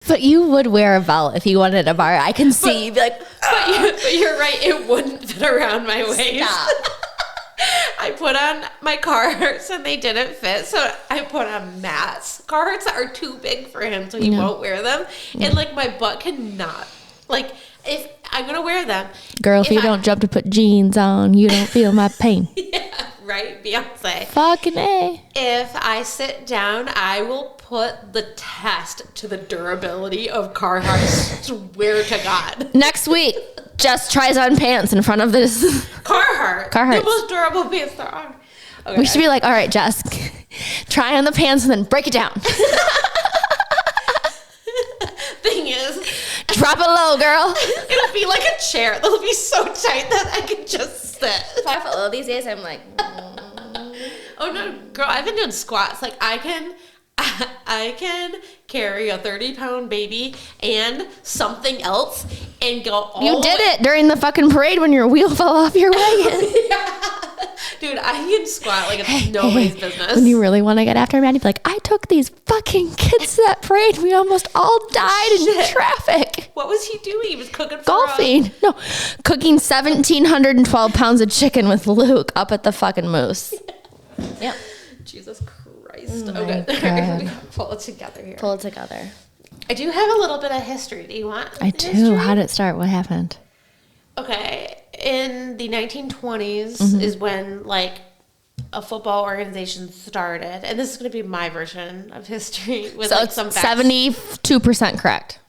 But you would wear a belt if you wanted a bar. I can see. You'd be like, but you're right. It wouldn't fit around my waist. Stop. I put on my Carhartts and they didn't fit, so I put on Matt's Carhartts that are too big for him, so he won't wear them. And like my butt cannot. Like if I'm gonna wear them, girl, if you don't jump to put jeans on, you don't feel my pain. Yeah, right, Beyonce. Fucking A. If I sit down, I will put the test to the durability of Carhartts. Swear to God. Next week, Jess tries on pants in front of this Carhartts. The most durable pants there are. Okay. We should be like, all right, Jess, try on the pants and then break it down. Thing is, drop it low, girl. It'll be like a chair. They'll be so tight that I can just sit. 5 foot low these days, I'm like, oh no, girl, I've been doing squats. Like I can carry a 30-pound baby and something else and go all You did it during the fucking parade when your wheel fell off your wagon. Yeah. Dude, I can squat like it's nobody's business. When you really want to get after Maddie, be like, I took these fucking kids to that parade. We almost all died in traffic. What was he doing? He was cooking for golfing. No, cooking 1,712 pounds of chicken with Luke up at the fucking Moose. Yeah. Jesus Christ. Oh okay. Pull it together here. Pull it together. I do have a little bit of history. Do you want I do. How did it start? What happened? Okay. In the 1920s is when, like, a football organization started. And this is going to be my version of history. With, so like, it's some facts. 72% correct.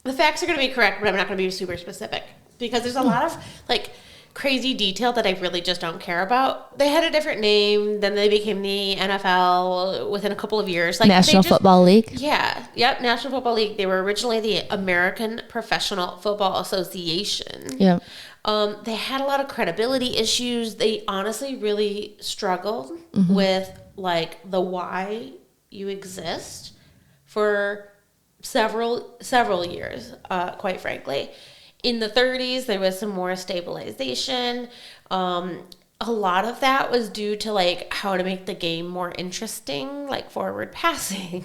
The facts are going to be correct, but I'm not going to be super specific. Because there's a lot of, like, crazy detail that I really just don't care about. They had a different name, then they became the NFL within a couple of years. Like National Football League? Yeah. Yep, National Football League. They were originally the American Professional Football Association. Yep. They had a lot of credibility issues. They honestly really struggled with, like, the why you exist for several years, quite frankly. In the 30s, there was some more stabilization. A lot of that was due to, like, how to make the game more interesting, like forward passing.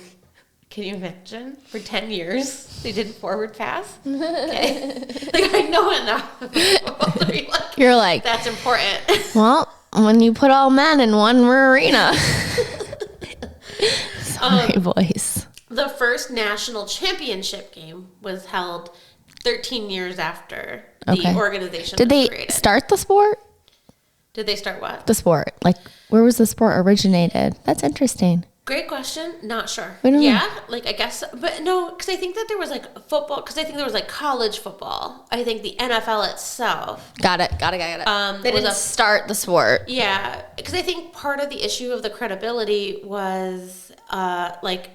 Can you imagine? For 10 years, they did forward pass? Okay. Like, I know enough. You're like, that's important. Well, when you put all men in one arena. Sorry, boys. The first national championship game was held 13 years after the organization Did was they created. start the sport? Did they start what? The sport. Like, where was the sport originated? That's interesting. Great question. Not sure. We don't know. Like, I guess, but no, because I think that there was, like, football, because I think there was, like, college football. I think the NFL itself. Got it. They didn't start the sport. Yeah, because I think part of the issue of the credibility was, like,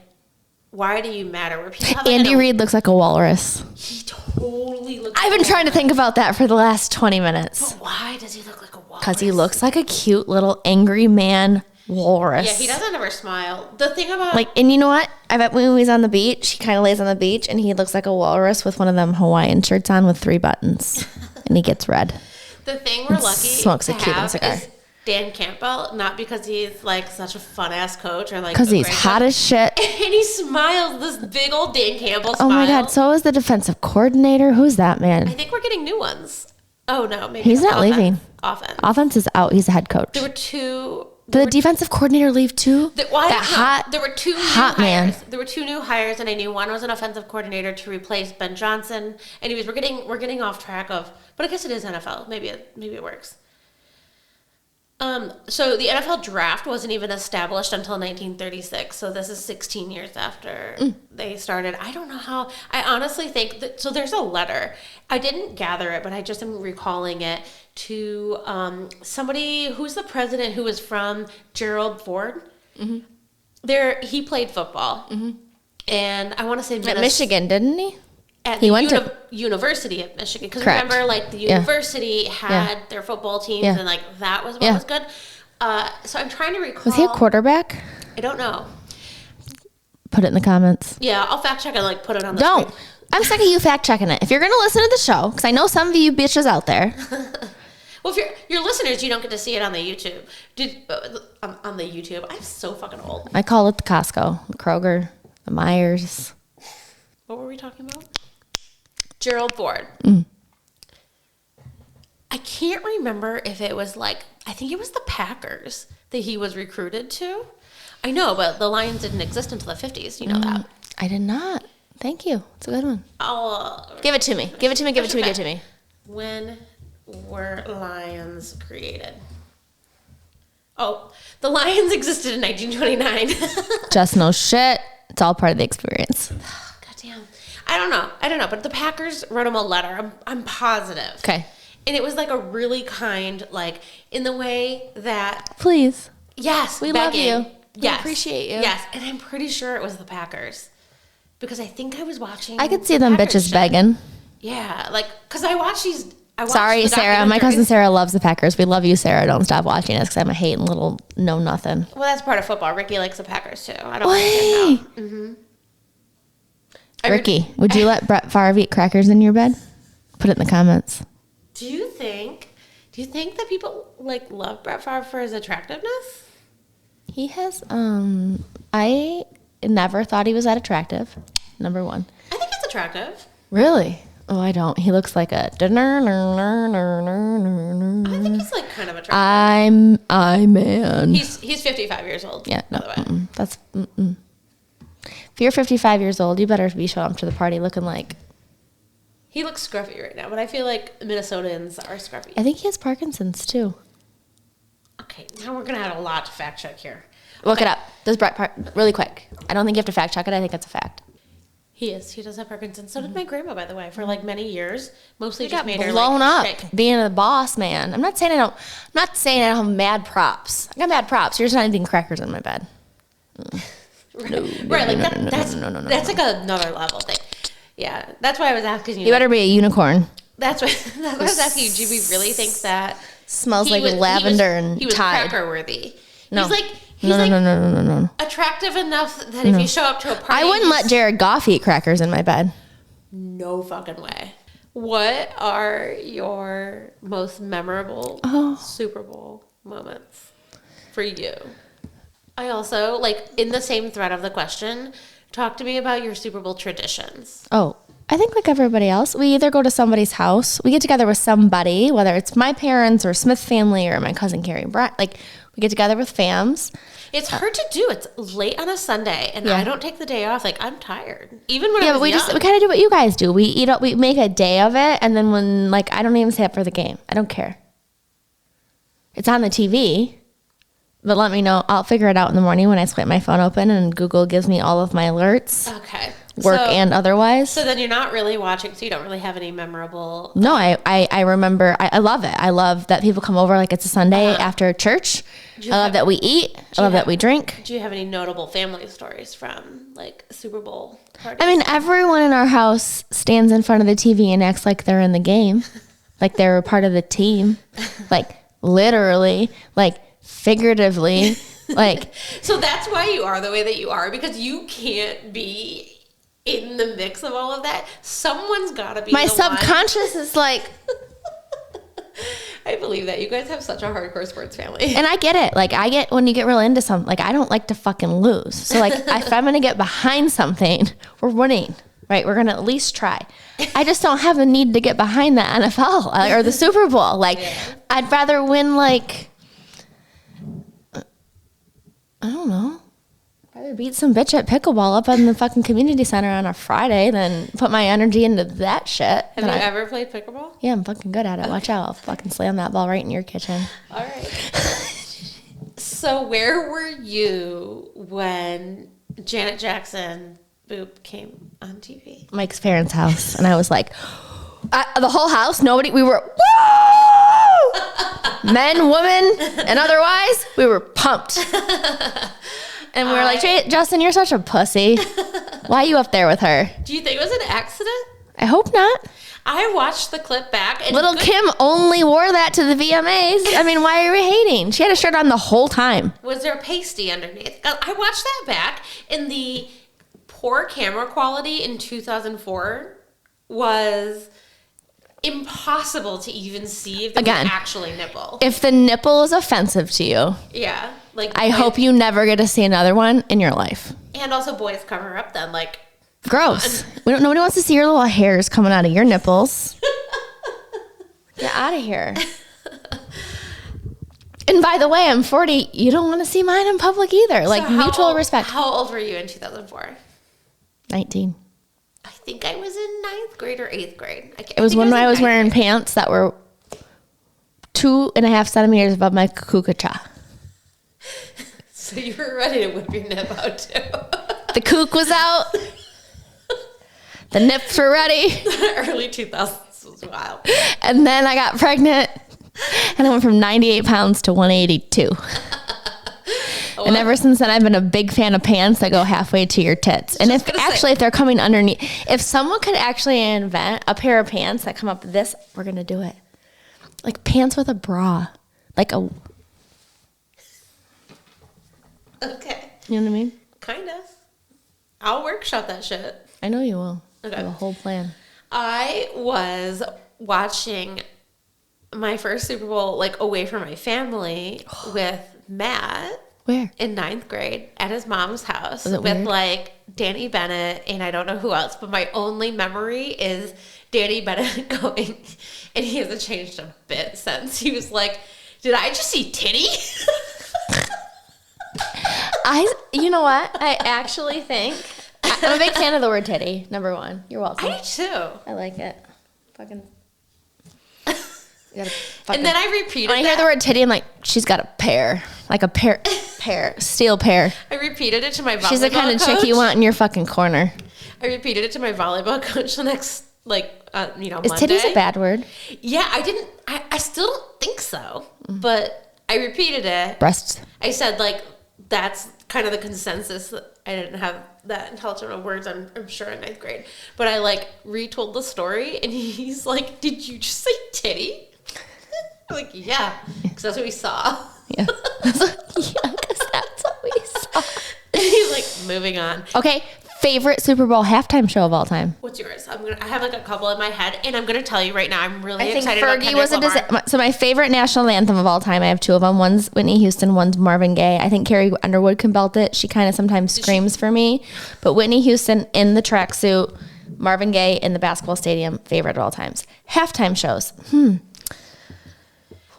why do you matter? Where people have, like, Andy Reid looks like a walrus. He totally looks I've been trying to think about that for the last 20 minutes. But why does he look like a walrus? Because he looks like a cute little angry man walrus. Yeah, he doesn't ever smile. The thing about... Like, and you know what? I bet when he's on the beach, he kind of lays on the beach, and he looks like a walrus with one of them Hawaiian shirts on with 3 buttons. And he gets red. The thing we're lucky smokes a Cuban cigar. Is Dan Campbell, not because he's, like, such a fun-ass coach or, like... Because he's hot as shit. And he smiles, this big old Dan Campbell smile. Oh, my God. So is the defensive coordinator. Who's that man? I think we're getting new ones. Oh, no. Maybe he's not leaving. Offense. Offense is out. He's a head coach. There were 2 Did the defensive coordinator leave too? There were two new hires. There were two new hires, and I knew one was an offensive coordinator to replace Ben Johnson. Anyways, we're getting off track but I guess it is NFL. Maybe it works. So the NFL draft wasn't even established until 1936. So this is 16 years after they started. I don't know how. I honestly think that. So there's a letter. I didn't gather it, but I just am recalling it to somebody who's the president who was from Gerald Ford. Mm-hmm. He played football, and I want to say at Michigan, didn't he? He went to University of Michigan, because remember, like, the university had their football teams, and like that was what was good. So I'm trying to recall. Was he a quarterback? I don't know. Put it in the comments. Yeah, I'll fact check and like put it on the screen. Don't. I'm sick of you fact checking it. If you're gonna listen to the show, because I know some of you bitches out there. Well, if you're listeners, you don't get to see it on the YouTube. On the YouTube, I'm so fucking old. I call it the Costco, the Kroger, the Myers. What were we talking about? Gerald Ford. I can't remember if it was I think it was the Packers that he was recruited to. I know, but the Lions didn't exist until the 50s. You know that. I did not. Thank you. It's a good one. I'll give it to me. Give it to me. Give it to me. Give it to me. When were Lions created? Oh, the Lions existed in 1929. Just no shit. It's all part of the experience. Goddamn. I don't know. But the Packers wrote him a letter. I'm positive. Okay. And it was like a really kind, in the way that. Please. Yes. We love you. Yes. We appreciate you. Yes. And I'm pretty sure it was the Packers. Because I think I was watching. I could see them bitches begging. Yeah. Because I watched these. Sorry, Sarah. My cousin Sarah loves the Packers. We love you, Sarah. Don't stop watching us because I'm a hating little know-nothing. Well, that's part of football. Ricky likes the Packers, too. I don't understand how. Ricky, would you let Brett Favre eat crackers in your bed? Put it in the comments. Do you think that people love Brett Favre for his attractiveness? He has. I never thought he was that attractive. Number one. I think he's attractive. Really? Oh, I don't. He looks like a. I think he's kind of attractive. I'm man. He's 55 years old. Yeah, no. By the way. That's. If you're 55 years old, you better be showing up to the party looking like. He looks scruffy right now, but I feel like Minnesotans are scruffy. I think he has Parkinson's too. Okay, now we're gonna have a lot to fact check here. Look it up. Does Brett really quick? I don't think you have to fact check it. I think it's a fact. He does have Parkinson's. So did my grandma, by the way, for many years. Mostly just made her blown up sick. Being a boss man. I'm not saying I don't have mad props. I got mad props. You're just not eating crackers in my bed. That's like another level thing. Yeah, that's why I was asking you. You better be a unicorn. That's why I was asking you. Do we really think that smells like lavender and he was Tide? Cracker worthy. No. He's no. attractive enough that if you show up to a party, I wouldn't let Jared Goff eat crackers in my bed. No fucking way. What are your most memorable Super Bowl moments for you? I also, in the same thread of the question, talk to me about your Super Bowl traditions. Oh, I think like everybody else, we either go to somebody's house, we get together with somebody, whether it's my parents or Smith family or my cousin Carrie and Brett, we get together with fams. It's hard to do. It's late on a Sunday, and I don't take the day off. I'm tired. Even when I was young. We kind of do what you guys do. We make a day of it, and then when I don't even stay up for the game. I don't care. It's on the TV, but let me know. I'll figure it out in the morning when I split my phone open and Google gives me all of my alerts. Okay. Work and otherwise. So then you're not really watching, so you don't really have any memorable. No, I remember. I love it. I love that people come over it's a Sunday after church. I love that we eat. I love that we drink. Do you have any notable family stories from Super Bowl parties? I mean, everyone in our house stands in front of the TV and acts like they're in the game, like they're a part of the team, literally, figuratively, So that's why you are the way that you are, because you can't be in the mix of all of that. Someone's got to be my subconscious is I believe that you guys have such a hardcore sports family. And I get it. I get when you get real into something, I don't like to fucking lose. So if I'm going to get behind something, we're winning, right? We're going to at least try. I just don't have the need to get behind the NFL or the Super Bowl. I'd rather win I don't know. Rather beat some bitch at pickleball up in the fucking community center on a Friday than put my energy into that shit. Have you ever played pickleball? Yeah, I'm fucking good at it. Okay. Watch out. I'll fucking slam that ball right in your kitchen. All right. So where were you when Janet Jackson boob came on TV? Mike's parents' house. And I was like, the whole house, nobody, we were, woo! Men, women, and otherwise, we were pumped. And we were like, Justin, you're such a pussy. Why are you up there with her? Do you think it was an accident? I hope not. I watched the clip back. And Little Kim only wore that to the VMAs. I mean, why are we hating? She had a shirt on the whole time. Was there pasty underneath? I watched that back, and the poor camera quality in 2004 was impossible to even see if it was actually nipple. If the nipple is offensive to you. Yeah. Like, I hope you never get to see another one in your life. And also boys cover up then, like. Gross. Nobody wants to see your little hairs coming out of your nipples. Get out of here. And by the way, I'm 40. You don't want to see mine in public either. Like, mutual respect. How old were you in 2004? 19. I think I was in 9th grade or 8th grade. It was when I was wearing pants that were 2.5 centimeters above my kukucha. So you were ready to whip your nip out too. The kook was out. The nips were ready. The early 2000s was wild. And then I got pregnant. And I went from 98 pounds to 182. And ever since then, I've been a big fan of pants that go halfway to your tits. And if they're coming underneath, if someone could actually invent a pair of pants that come up this, we're going to do it. Like pants with a bra. Like a... Okay. You know what I mean? Kind of. I'll workshop that shit. I know you will. Okay. I have a whole plan. I was watching my first Super Bowl, like, away from my family with Matt. Where? In 9th grade at his mom's house with, weird? like, Danny Bennett and I don't know who else, but my only memory is Danny Bennett going, and he hasn't changed a bit since. He was like, did I just see titty? You know what? I actually think I'm a big fan of the word titty. Number one, you're welcome. I do too. I like it. Fucking. And then I repeated. When I hear the word titty, I'm like, she's got a pair, like a pair, steel pair. I repeated it to my volleyball coach. She's the kind of chick you want in your fucking corner. I repeated it to my volleyball coach the next, Monday. Is titty's a bad word? Yeah, I still don't think so, but I repeated it. Breasts. I said, like, that's kind of the consensus. I didn't have that intelligent of words, I'm sure, in 9th grade. But I, like, retold the story, and he's like, did you just say titty? I'm like, yeah, because that's what we saw. Yeah. Because that's what we saw. And he's like, moving on. Okay, favorite Super Bowl halftime show of all time? What's yours? I have, like, a couple in my head, and I'm going to tell you right now, I'm really excited about Fergie was so my favorite national anthem of all time, I have two of them. One's Whitney Houston, one's Marvin Gaye. I think Carrie Underwood can belt it. She kind of sometimes screams for me. But Whitney Houston in the tracksuit, Marvin Gaye in the basketball stadium, favorite of all times. Halftime shows. Ooh.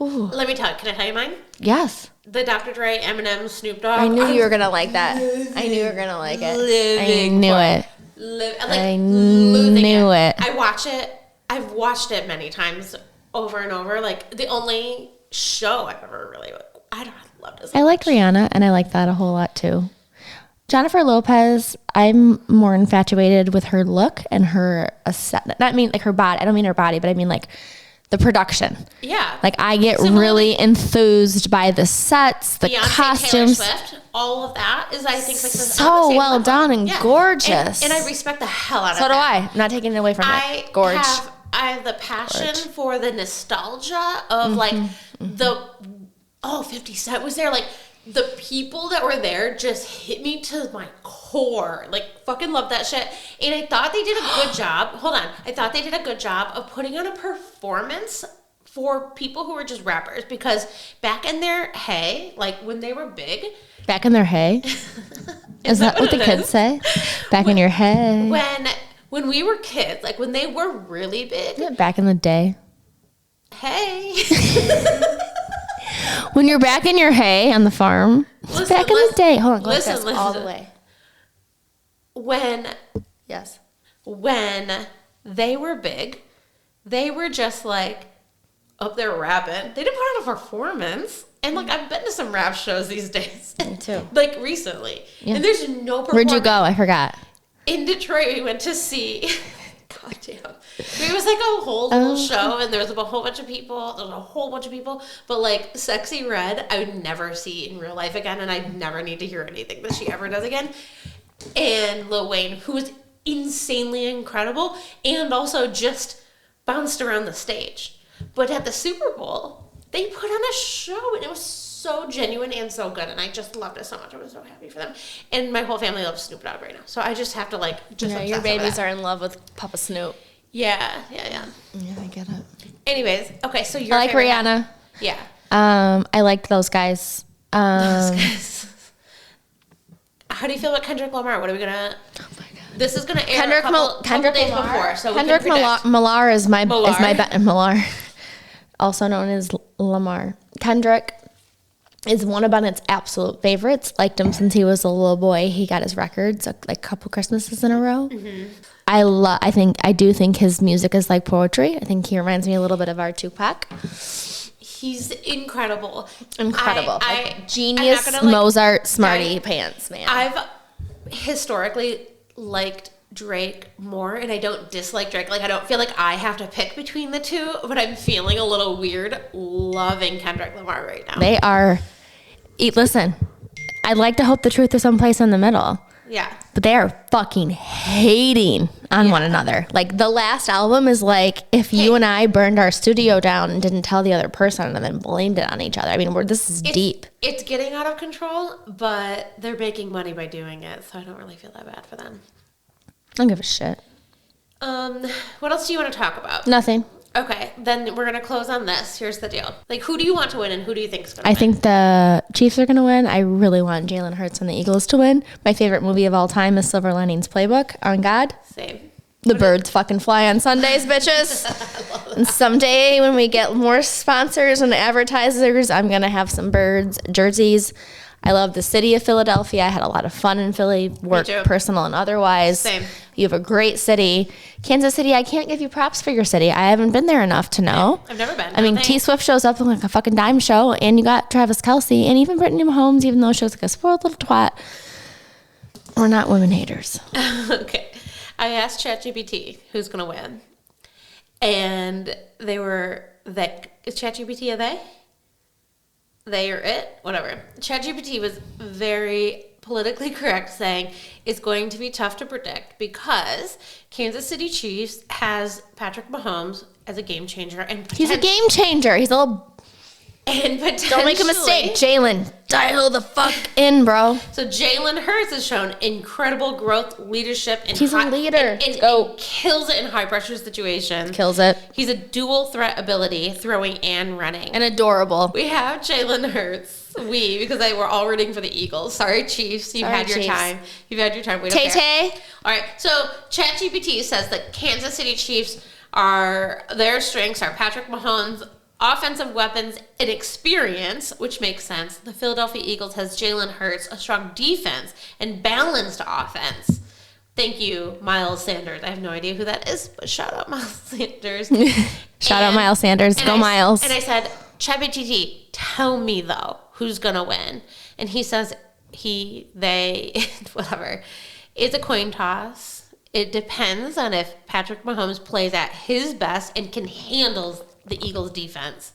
Let me tell you. Can I tell you mine? Yes. The Dr. Dre, Eminem, Snoop Dogg. I knew you were going to like that. I knew you were going to like it. I knew it. I knew it. I watch it. I've watched it many times over and over. Like, the only show I've ever really, I loved it so much. I like Rihanna, and I like that a whole lot too. Jennifer Lopez, I'm more infatuated with her look and her aesthetic. Not mean like her body. I don't mean her body, but I mean like the production. Yeah. Like I get really enthused by the sets, the Beyonce, costumes. Taylor Swift, all of that is, I think, like so well done and gorgeous. And I respect the hell out of that. So do I. I'm not taking it away from it. Gorge. I have the passion for the nostalgia of like the 50 Cent was there. Like the people that were there just hit me to my core. Like fucking love that shit. And I thought they did a good job. Hold on. I thought they did a good job of putting on a performance for people who were just rappers, because back in their hey, like when they were big. Back in their hay? Is that what the kids say? Back in your hay. When we were kids, like when they were really big. Yeah, back in the day. Hey. When you're back in your hay on the farm. Back in the day. Hold on. Listen. All the way. When they were big, they were just like up there rapping. They didn't put on a performance. And like I've been to some rap shows these days. Me too. Like recently. Yeah. And there's no performance. Where'd you go? I forgot. In Detroit, we went to see. God damn. It was like a whole little show, and there was a whole bunch of people. There was a whole bunch of people. But like Sexy Red, I would never see in real life again, and I'd never need to hear anything that she ever does again. And Lil Wayne, who was insanely incredible, and also just bounced around the stage. But at the Super Bowl, they put on a show, and it was so genuine and so good, and I just loved it so much. I was so happy for them. And my whole family loves Snoop Dogg right now, so I just have to your babies are in love with Papa Snoop. Yeah, I get it. Anyways, okay, so I like Rihanna. Yeah. I liked those guys. How do you feel about Kendrick Lamar? What are we gonna? Oh my god. This is gonna air Kendrick days before, so Kendrick Lamar is my Millar, also known as Lamar. Kendrick is one of Bennett's absolute favorites. Liked him since he was a little boy. He got his records like a couple Christmases in a row. Mm-hmm. I do think his music is like poetry. I think he reminds me a little bit of our Tupac. He's incredible. Genius, Mozart, smarty pants, man. I've historically liked Drake more, and I don't dislike Drake. Like, I don't feel like I have to pick between the two, but I'm feeling a little weird loving Kendrick Lamar right now. They are... Listen, I'd like to hope the truth is someplace in the middle. Yeah. But they are fucking hating on one another. Like, the last album is like if you and I burned our studio down and didn't tell the other person and then blamed it on each other. I mean, this is deep. It's getting out of control, but they're making money by doing it, so I don't really feel that bad for them. I don't give a shit. What else do you want to talk about? Nothing. Okay, then we're going to close on this. Here's the deal. Like, who do you want to win, and who do you think is going to win? I think the Chiefs are going to win. I really want Jalen Hurts and the Eagles to win. My favorite movie of all time is Silver Linings Playbook, on God. Same. The birds fucking fly on Sundays, bitches. And someday when we get more sponsors and advertisers, I'm going to have some birds jerseys. I love the city of Philadelphia. I had a lot of fun in Philly, work, personal and otherwise. Same. You have a great city. Kansas City, I can't give you props for your city. I haven't been there enough to know. I've never been. I mean, T-Swift shows up in like a fucking dime show, and you got Travis Kelce, and even Brittany Mahomes, even though she was like a spoiled little twat. We're not women haters. Okay. I asked ChatGPT who's going to win. And is ChatGPT a they? They or it? Whatever. ChatGPT was very politically correct, saying it's going to be tough to predict because Kansas City Chiefs has Patrick Mahomes as a game changer. And he's a game changer. He's a little... And potentially... Don't make a mistake, Jalen. Dial the fuck in, bro. So Jalen Hurts has shown incredible growth, leadership. And he's a leader. And kills it in high-pressure situations. Kills it. He's a dual threat ability, throwing and running. And adorable. We have Jalen Hurts. Because we're all rooting for the Eagles. Sorry, Chiefs. You've had your time. You've had your time. We don't care. All right. So ChatGPT says that Kansas City Chiefs their strengths are Patrick Mahomes, offensive weapons, and experience, which makes sense. The Philadelphia Eagles has Jalen Hurts, a strong defense, and balanced offense. Thank you, Miles Sanders. I have no idea who that is, but shout out Miles Sanders. Shout out Miles Sanders. Go Miles. And I said, ChatGPT, tell me, though, who's going to win. And he says they, whatever. It's a coin toss. It depends on if Patrick Mahomes plays at his best and can handle the Eagles' defense.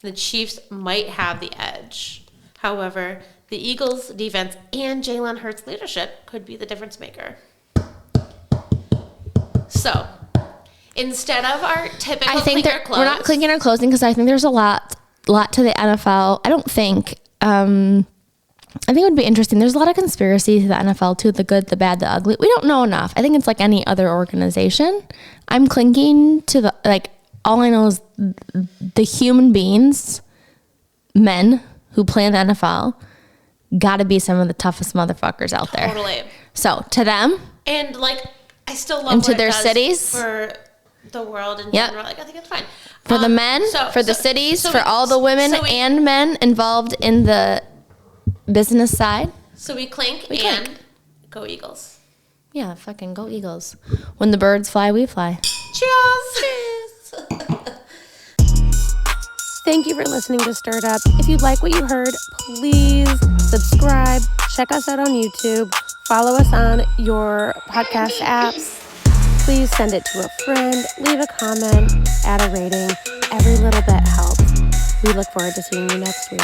The Chiefs might have the edge. However, the Eagles' defense and Jalen Hurts' leadership could be the difference maker. So, instead of our typical we're not clinking or closing because I think there's a lot to the NFL. I think it would be interesting. There's a lot of conspiracy to the NFL too, the good, the bad, the ugly. We don't know enough. I think it's like any other organization. I'm clinging to all I know is the human beings, men who play in the NFL, got to be some of the toughest motherfuckers out there. Totally. So to them, and I still love and to their cities, for the world in general. Like, I think it's fine. For the men, for the cities, for all the women and men involved in the business side. So we clink and go Eagles. Yeah, fucking go Eagles. When the birds fly, we fly. Cheers. Thank you for listening to Stirred Up. If you like what you heard, please subscribe. Check us out on YouTube. Follow us on your podcast apps. Please send it to a friend. Leave a comment. Add a rating. Every little bit helps. We look forward to seeing you next week.